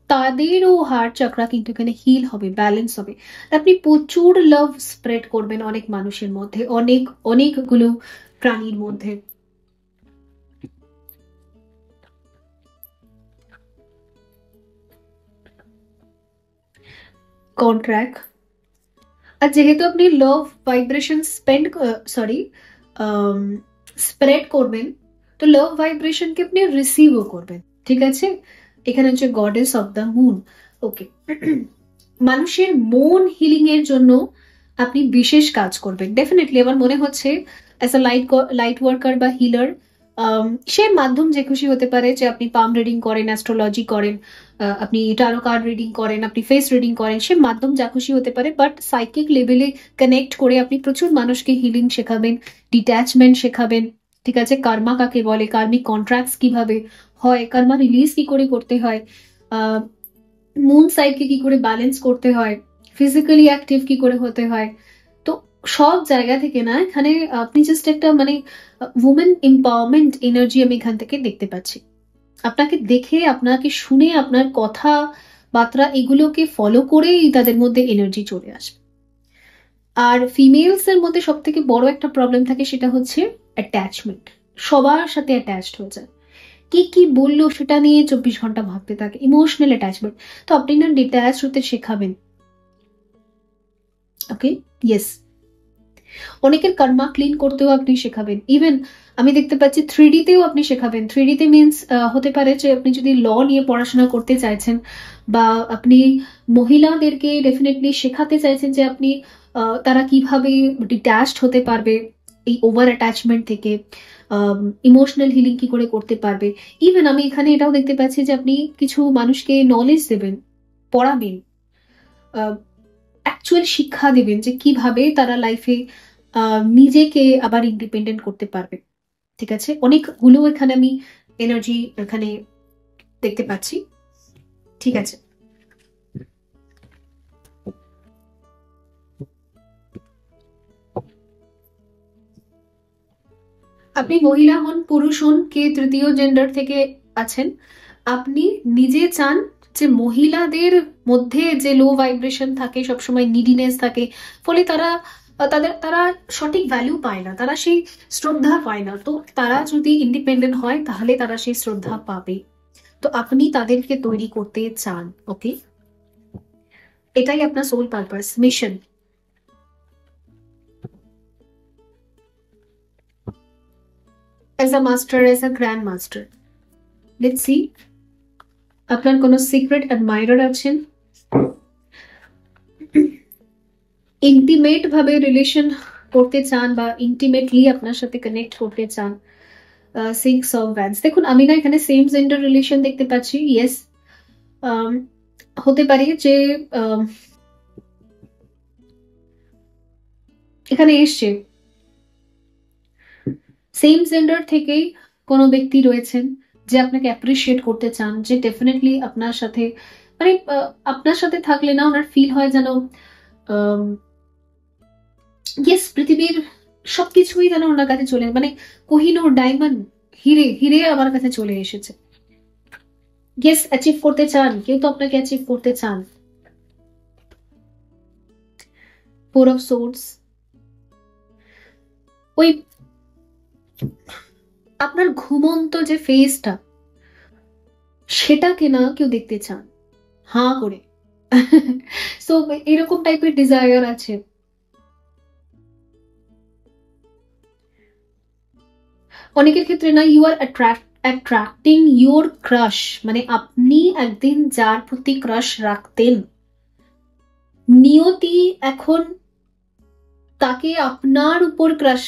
[SPEAKER 1] তাদেরও হার্ট চাকরা কিন্তু এখানে হিল হবে, ব্যালেন্স হবে। আপনি প্রচুর লাভ স্প্রেড করবেন অনেক মানুষের মধ্যে, অনেকগুলো প্রাণীর মধ্যে। কন্ট্রাক্ট, আর যেহেতু আপনি লাভ ভাইব্রেশন স্প্রেড করবেন, তো লাভ ভাইব্রেশনকে আপনি রিসিভও করবেন, ঠিক আছে? এখানে হচ্ছে গডেস অফ দ্য মুন। ওকে, মানুষের মন হিলিং এর জন্য আপনি বিশেষ কাজ করবেন ডেফিনেটলি। আমার মনে হচ্ছে অ্যাজ আ লাইট ওয়ার্কার বা হিলার, সে মাধ্যম যে খুশি হতে পারে, যে আপনি পাম রিডিং করেন, অ্যাস্ট্রোলজি করেন, আপনি টারো কার্ড রিডিং করেন, আপনি ফেস রিডিং করেন, সে মাধ্যম যা খুশি হতে পারে, বাট সাইকিক লেভেলে কানেক্ট করে আপনি প্রচুর মানুষকে হিলিং শেখাবেন, ডিট্যাচমেন্ট শেখাবেন, ঠিক আছে, কর্মা কাকে বলে, কার্মিক কন্ট্রাক্টস কিভাবে হয়, কর্মা রিলিজ কি করে করতে হয়, মুন সাইডকে কি করে ব্যালেন্স করতে হয়, ফিজিক্যালি অ্যাক্টিভ কি করে হতে হয়। তো সব জায়গা থেকে না এখানে আপনি জাস্ট একটা মানে উমেন এম্পাওয়ারমেন্ট এনার্জি আমি এখান থেকে দেখতে পাচ্ছি। আপনাকে দেখে, আপনাকে শুনে, আপনার কথা বার্তা এগুলোকে ফলো করেই তাদের মধ্যে এনার্জি চলে আসবে। আর ফিমেলস এর মধ্যে সব থেকে বড় একটা প্রবলেম থাকে, সেটা হচ্ছে অ্যাটাচমেন্ট। সবার সাথে অ্যাটাচড হয়ে যায়, কি কি বললো সেটা নিয়ে 24 ঘন্টা ভাবতে থাকে, ইমোশনাল অ্যাটাচমেন্ট। তো আপনি না ডিট্যাচ হতে শেখাবেন। ওকে, ইয়েস। অনেকের কর্মা ক্লিন করতেও আপনি শেখাবেন। ইভেন আমি দেখতে পাচ্ছি 3D তেও আপনি শেখাবেন। 3D তে মিনস হতে পারে যে আপনি যদি ল নিয়ে পড়াশোনা করতে চাইছেন, বা আপনি মহিলাদেরকে ডেফিনেটলি শেখাতে চাইছেন যে আপনি তারা কিভাবে ডিট্যাচড হতে পারবে এই ওভার অ্যাটাচমেন্ট থেকে, ইমোশনাল হিলিং কি করে করতে পারবে। ইভেন আমি এখানে এটাও দেখতে পাচ্ছি যে আপনি কিছু মানুষকে নলেজ দেবেন, পড়াবেন, অ্যাকচুয়াল শিক্ষা দেবেন যে কিভাবে তারা লাইফে নিজেকে আবার ইন্ডিপেন্ডেন্ট করতে পারবে। ঠিক আছে, অনেকগুলো এখানে আমি এনার্জি এখানে দেখতে পাচ্ছি। ঠিক আছে, আপনি মহিলা হন, পুরুষ হন, কে তৃতীয় জেন্ডার থেকে আছেন, আপনি নিজে চান যে মহিলাদের মধ্যে যে লো ভাইব্রেশন থাকে, সবসময় নিডিনেস থাকে, ফলে তারা তারা সঠিক ভ্যালু পায় না, তারা সেই শ্রদ্ধা পায় না। তো তারা যদি ইন্ডিপেন্ডেন্ট হয় তাহলে তারা সেই শ্রদ্ধা পাবে। তো আপনি তাদেরকে তৈরি করতে চান। ওকে, এটাই আপনার soul purpose, mission. As a master, as a grand master, let's see আপনার কোনো সিক্রেট অ্যাডমাইরার আছেন, ইন্টিমেট ভাবে রিলেশন করতে চান বা ইন্টিমেটলি আপনার সাথে কানেক্ট করতে চান। 6 অফ ওয়ান্ডস। দেখুন আমি না এখানে সেম জেন্ডার রিলেশন দেখতে পাচ্ছি। ইয়েস, হতে পারে যে এখানে এসছে সেম জেন্ডার থেকেই কোনো ব্যক্তি রয়েছেন যে আপনাকে অ্যাপ্রিসিয়েট করতে চান, যে ডেফিনেটলি আপনার সাথে মানে আপনার সাথে থাকলে না ওনার ফিল হয় যেন ইয়েস পৃথিবীর সবকিছুই যেন ওনার কাছে চলে, মানে কোহিনূর ডায়মন্ড, হিরে হিরে আমার কাছে চলে এসেছে। ইয়েস, অ্যাচিভ করতে চান, কেউ তো আপনাকে অ্যাচিভ করতে চান। 4 অফ সোর্ডস, ওই আপনার ঘুমন্ত যে ফেসটা সেটাকে না কেউ দেখতে চান হাঁ করে। সো এরকম টাইপের ডিজায়ার আছে। অনেকের ক্ষেত্রে না you are attracting your crush, মানে আপনি একদিন যার প্রতি ক্রাশ রাখতেন, নিয়তি এখন তাকে আপনার উপর ক্রাশ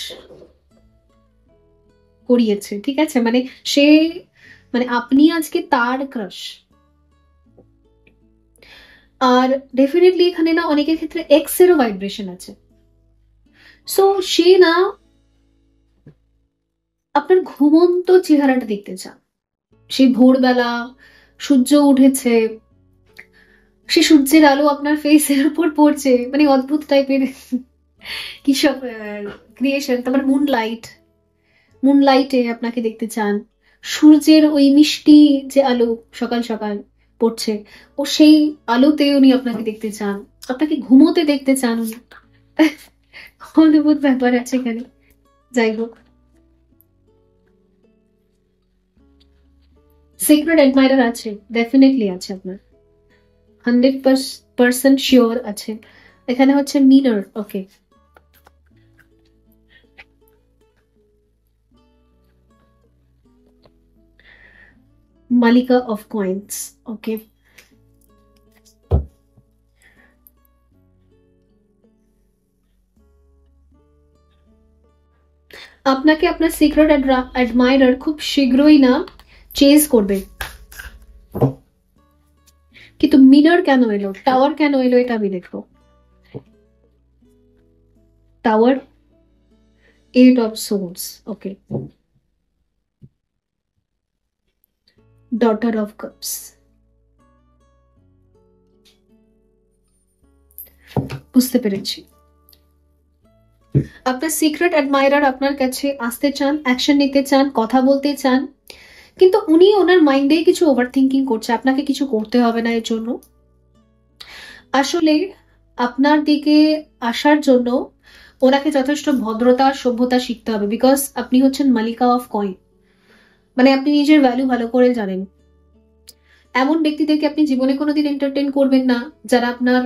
[SPEAKER 1] করিয়েছে। ঠিক আছে, মানে সে মানে আপনি আজকে তার ক্রাশ। আর ডেফিনেটলি এখানে না অনেকের ক্ষেত্রে এক্স এরও ভাইব্রেশন আছে। সো সে না আপনার ঘুমন্ত চেহারাটা দেখতে চান। সেই ভোরবেলা সূর্য উঠেছে, সে সূর্যের আলো আপনার ফেসের উপর পড়ছে, মানে অদ্ভুত টাইপের কি সব ক্রিয়েশন। তারপর মুনলাইটে আপনাকে দেখতে চান, সূর্যের ওই মিষ্টি যে আলো সকাল সকাল পড়ছে, ও সেই আলোতে উনি আপনাকে দেখতে চান, আপনাকে ঘুমোতে দেখতে চান উনি। অদ্ভুত ব্যাপার আছে এখানে। যাই হোক, সিক্রেট অ্যাডমাইরার আছে, ডেফিনেটলি আছে আপনার, 100% শিওর আছে। এখানে হচ্ছে মিনার। ওকে, মালিকা অফ কয়েন্স। ওকে, আপনাকে আপনার সিক্রেট অ্যাডমাইরার খুব শীঘ্রই না চেজ করবে। কিন্তু মিনার কেন এলো, টাওয়ার কেন এলো, এটা আমি দেখবো। Tower, 8 of swords. Okay, daughter of cups. বুঝতে পেরেছি, আপনার সিক্রেট অ্যাডমায়ারার আপনার কাছে আসতে চান, অ্যাকশন নিতে চান, কথা বলতে চান, কিন্তু উনি ওনার মাইন্ডে কিছু ওভার থিঙ্কিং করছে, আপনাকে কিছু করতে হবে না এর জন্য। আসলে আপনার দিকে আসার জন্য ওনাকে যথেষ্ট ভদ্রতা আর সভ্যতা শিখতে হবে, বিকজ আপনি হচ্ছেন মালিকা অফ কয়েন, মানে আপনি নিজের ভ্যালু ভালো করে জানেন। এমন ব্যক্তিদেরকে আপনি জীবনে কোনোদিন এন্টারটেইন করবেন না যারা আপনার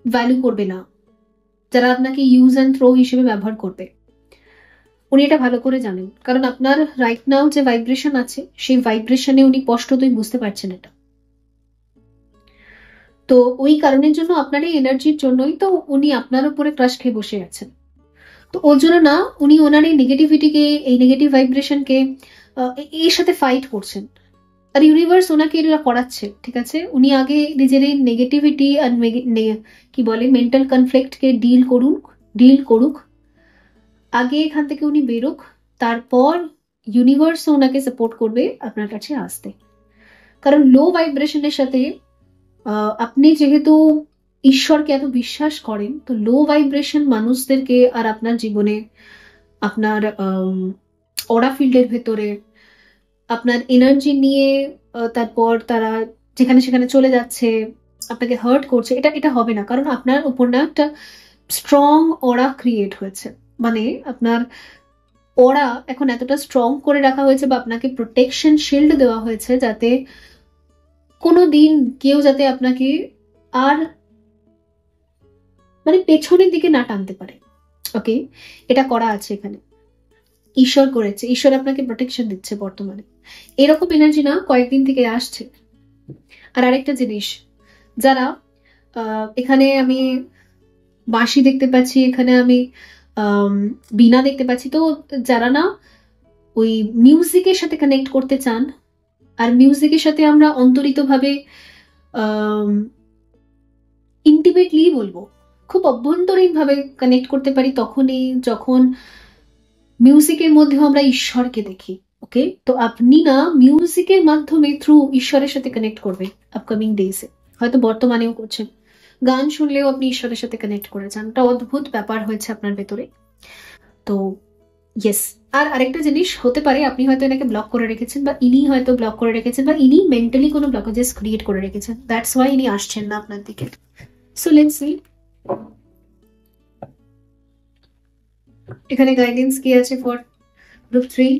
[SPEAKER 1] ভ্যালু করবে না, যারা আপনাকে ইউজ অ্যান্ড থ্রো হিসেবে ব্যবহার করবে। উনি এটা ভালো করে জানেন, কারণ আপনার রাইট নাও যে ভাইব্রেশন আছে সেই ভাইব্রেশনে উনি স্পষ্টতই বুঝতে পারছেন এটা। তো ওই কারণের জন্য আপনার এই এনার্জির জন্যই তো উনি আপনার উপরে ক্রাশ খেয়ে বসে আছেন। তো ওর জন্য না, উনি ওনার এই নেগেটিভিটিকে, এই নেগেটিভ ভাইব্রেশনকে এর সাথে ফাইট করছেন, আর ইউনিভার্স ওনাকে এটা করাচ্ছে। ঠিক আছে, উনি আগে নিজের এই নেগেটিভিটি আর কি বলে মেন্টাল কনফ্লিক্টকে ডিল করুক, আগে এখান থেকে উনি বেরোক, তারপর ইউনিভার্স ওনাকে সাপোর্ট করবে আপনার কাছে আসতে। কারণ লো ভাইব্রেশনের সাথে আপনি যেহেতু ঈশ্বরকে এত বিশ্বাস করেন, তো লো ভাইব্রেশন মানুষদেরকে আর আপনার জীবনে, আপনার অরা ফিল্ডের ভেতরে আপনার এনার্জি নিয়ে তারপর তারা যেখানে সেখানে চলে যাচ্ছে, আপনাকে হার্ট করছে, এটা হবে না। কারণ আপনার উপর না একটা স্ট্রং অরা ক্রিয়েট হয়েছে, মানে আপনার অরা এখন এতটা স্ট্রং করে রাখা হয়েছে, বা আপনাকে প্রোটেকশন শিল্ড দেওয়া হয়েছে, যাতে কোনো দিন কেউ যাতে আপনাকে আর মানে পেছনের দিকে না টানতে পারে। ওকে, এটা করা আছে এখানে, ঈশ্বর করেছে, ঈশ্বর আপনাকে প্রোটেকশন দিচ্ছে বর্তমানে। এরকম এনার্জি না কয়েকদিন থেকে আসছে। আর আরেকটা জিনিস, যারা এখানে আমি বাঁশি দেখতে পাচ্ছি, এখানে আমি বীণা দেখতে পাচ্ছি, তো যারা না ওই মিউজিকের সাথে কানেক্ট করতে চান, আর মিউজিকের সাথে আমরা অন্তরিতভাবে ইন্টিমেটলি বলবো, খুব অভ্যন্তরীণভাবে কানেক্ট করতে পারি তখনই যখন মিউজিকের মধ্যেও আমরা ঈশ্বরকে দেখি। ওকে, তো আপনি না মিউজিকের মাধ্যমে থ্রু ঈশ্বরের সাথে কানেক্ট করবেন আপকামিং ডেজে, হয়তো বর্তমানেও করছেন। গান শুনলেও আপনি ঈশ্বরের সাথে কানেক্ট করে যান, একটা অদ্ভুত ব্যাপার হয়েছে আপনার ভেতরে। তো ইয়েস, আর আরেকটা জিনিস হতে পারে, আপনি হয়তো এনাকে ব্লক করে রেখেছেন, বা ইনি হয়তো ব্লক করে রেখেছেন, বা ইনি মেন্টালি কোনো ব্লকেজেস ক্রিয়েট করে রেখেছেন, দ্যাটস ওয়াই ইনি আসছেন না আপনার দিকে। সো লেটস সি এখানে গাইডেন্স কি আছে for group 3।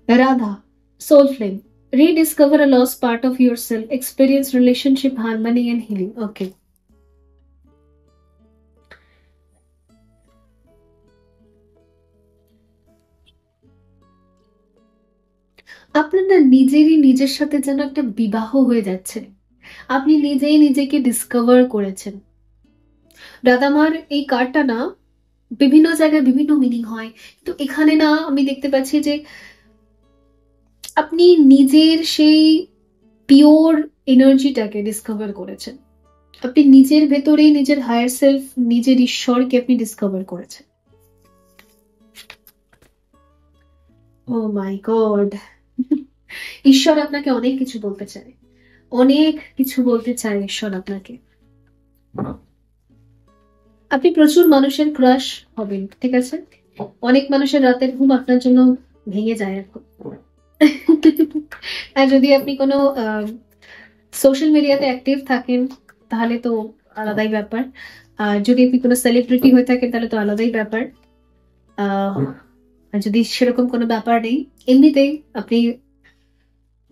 [SPEAKER 1] Radha, soul flame. Rediscover a lost part of yourself. Experience relationship harmony and healing. Okay. আপনার না নিজের সাথে যেন একটা বিবাহ হয়ে যাচ্ছে, আপনি নিজেই নিজেকে ডিসকভার করেছেন। রাধামার এই কার্ডটা না বিভিন্ন জায়গায় বিভিন্ন মিনিং হয়, তো এখানে না আমি দেখতে পাচ্ছি যে আপনি নিজের সেই পিওর এনার্জিটাকে ডিসকভার করেছেন, আপনি নিজের ভেতরেই নিজের হায়ার সেলফ, নিজের ঈশ্বরকে আপনি ডিসকভার করেছেন। ও মাই গড, ঈশ্বর আপনাকে অনেক কিছু বলতে চায়, অনেক কিছু বলতে চায় ঈশ্বর আপনাকে। আপনি প্রচুর মানুষের ক্রাশ হবেন, ঠিক আছে? অনেক মানুষের রাতের ঘুম আপনার জন্য ভেঙে যায় এখন। আর যদি আপনি কোনো সোশ্যাল মিডিয়াতে অ্যাক্টিভ থাকেন তাহলে তো আলাদাই ব্যাপার, আর যদি আপনি কোনো সেলিব্রিটি হয়ে থাকেন তাহলে তো আলাদাই ব্যাপার। আর যদি সেরকম কোনো ব্যাপার নেই, এমনিতেই আপনি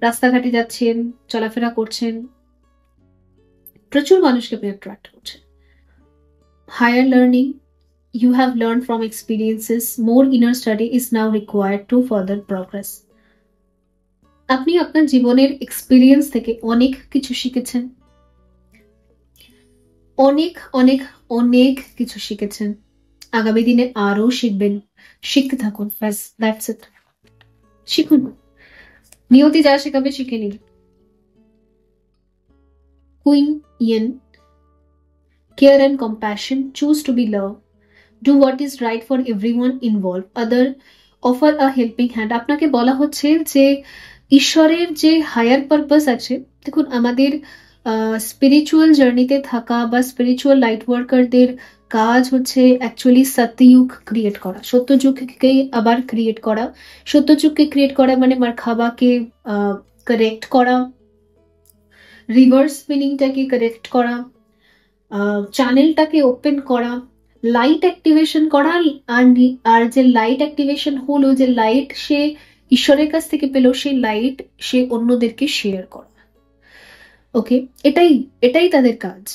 [SPEAKER 1] রাস্তাঘাটে যাচ্ছেন, চলাফেরা করছেন, প্রচুর মানুষকে আপনি অ্যাট্রাক্ট করছেন। Higher learning, you have learned from experiences, more inner study is now required to further progress. আপনি আপনার জীবনের এক্সপিরিয়েন্স থেকে অনেক কিছু শিখেছেন, অনেক অনেক অনেক কিছু শিখেছেন, আগামী দিনে আরো শিখবেন। শিখতে থাকুন, ব্যাস, দ্যাটস ইট। শিখুন, নিয়তি যা শেখাবে শিখে নিন। Kuan Yin, care and compassion, choose to be love, do what is right for everyone involve, other offer a helping hand. আপনাকে বলা হচ্ছে যে ঈশ্বরের যে হায়ার পারপাস আছে, দেখুন আমাদের স্পিরিচুয়াল জার্নিতে থাকা বা স্পিরিচুয়াল লাইট ওয়ার্কারদের কাজ হচ্ছে অ্যাকচুয়ালি সত্যযুগ ক্রিয়েট করা, সত্যযুগকে আবার ক্রিয়েট করা। সত্যযুগকে ক্রিয়েট করা মানে মারখাবাকে কারেক্ট করা, রিভার্স স্পিনিংটাকে কারেক্ট করা, চ্যানেলটাকে ওপেন করা, লাইট অ্যাক্টিভেশন করা। আর যে লাইট অ্যাক্টিভেশন হলো, যে লাইট সে ঈশ্বরের কাছ থেকে পেল, সেই লাইট সে অন্যদেরকে শেয়ার করা। ওকে, এটাই তাদের কাজ।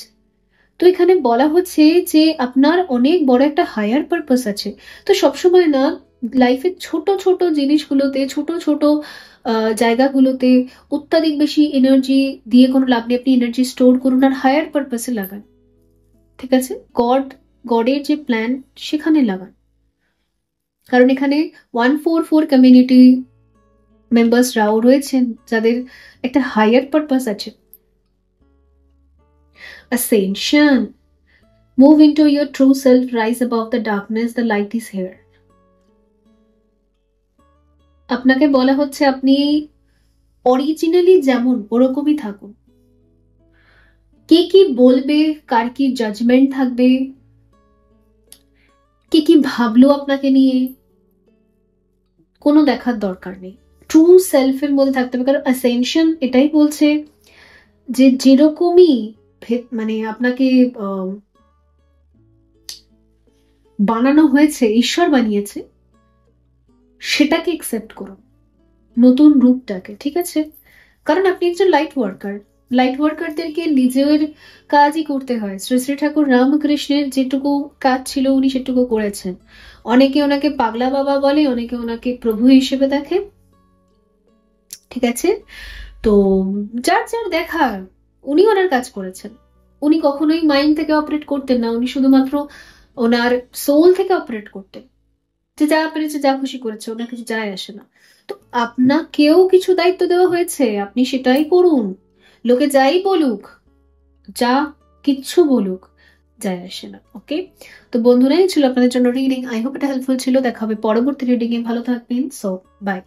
[SPEAKER 1] তো এখানে বলা হচ্ছে যে আপনার অনেক বড় একটা হায়ার পারপাস আছে। তো সবসময় না লাইফের ছোট ছোট জিনিসগুলোতে, ছোট ছোট জায়গাগুলোতে অত্যাধিক বেশি এনার্জি দিয়ে কোনো লাভ নেই। আপনি এনার্জি স্টোর করুন আর হায়ার পারপাসে লাগান, ঠিক আছে? গডের যে প্ল্যান সেখানে লাগান। কারণ এখানে 144 কমিউনিটি মেম্বার্সরাও রয়েছেন যাদের একটা হায়ার পারপাস আছে। Ascension, move into your true self, rise above the darkness, the light is here. আপনাকে বলা হচ্ছে আপনি অরিজিনালি যেমন ওরকমই থাকুন। কে কি বলবে, কার কি জাজমেন্ট থাকবে, কে কি ভাবলো আপনাকে নিয়ে, কোনো দেখার দরকার নেই। ট্রু সেলফের মধ্যে থাকতে হবে। কারণ অ্যাসেনশন এটাই বলছে যে যেরকমই মানে আপনাকে বানানো হয়েছে, ঈশ্বর বানিয়েছে, সেটাকে একসেপ্ট করুন, নতুন রূপটাকে, ঠিক আছে? কারণ আপনি একজন লাইট ওয়ার্কার। লাইট ওয়ার্কারদেরকে নিজের কাজই করতে হয়। শ্রী শ্রী ঠাকুর রামকৃষ্ণের যেটুকু কাজ ছিল উনি সেটুকু করেছেন। অনেকে ওনাকে পাগলা বাবা বলে, অনেকে ওনাকে প্রভু হিসেবে দেখে, ঠিক আছে? তো যার যার দেখা, উনি ওনার কাজ করেছেন। উনি কখনোই মাইন্ড থেকে অপারেট করতেন না, উনি শুধুমাত্র ওনার সোল থেকে অপারেট করতেন। যে যা পেরেছে, যা খুশি করেছে, ওনার কিছু যায় আসে না। তো আপনাকেও কিছু দায়িত্ব দেওয়া হয়েছে, আপনি সেটাই করুন। লোকে যাই বলুক, যা কিচ্ছু বলুক, যায় আসে না। ওকে, তো বন্ধুরা, এই ছিল আপনাদের জন্য রিডিং। আই হোপ এটা হেল্পফুল ছিল। দেখা হবে পরবর্তী রিডিং এ। ভালো থাকবেন। So by.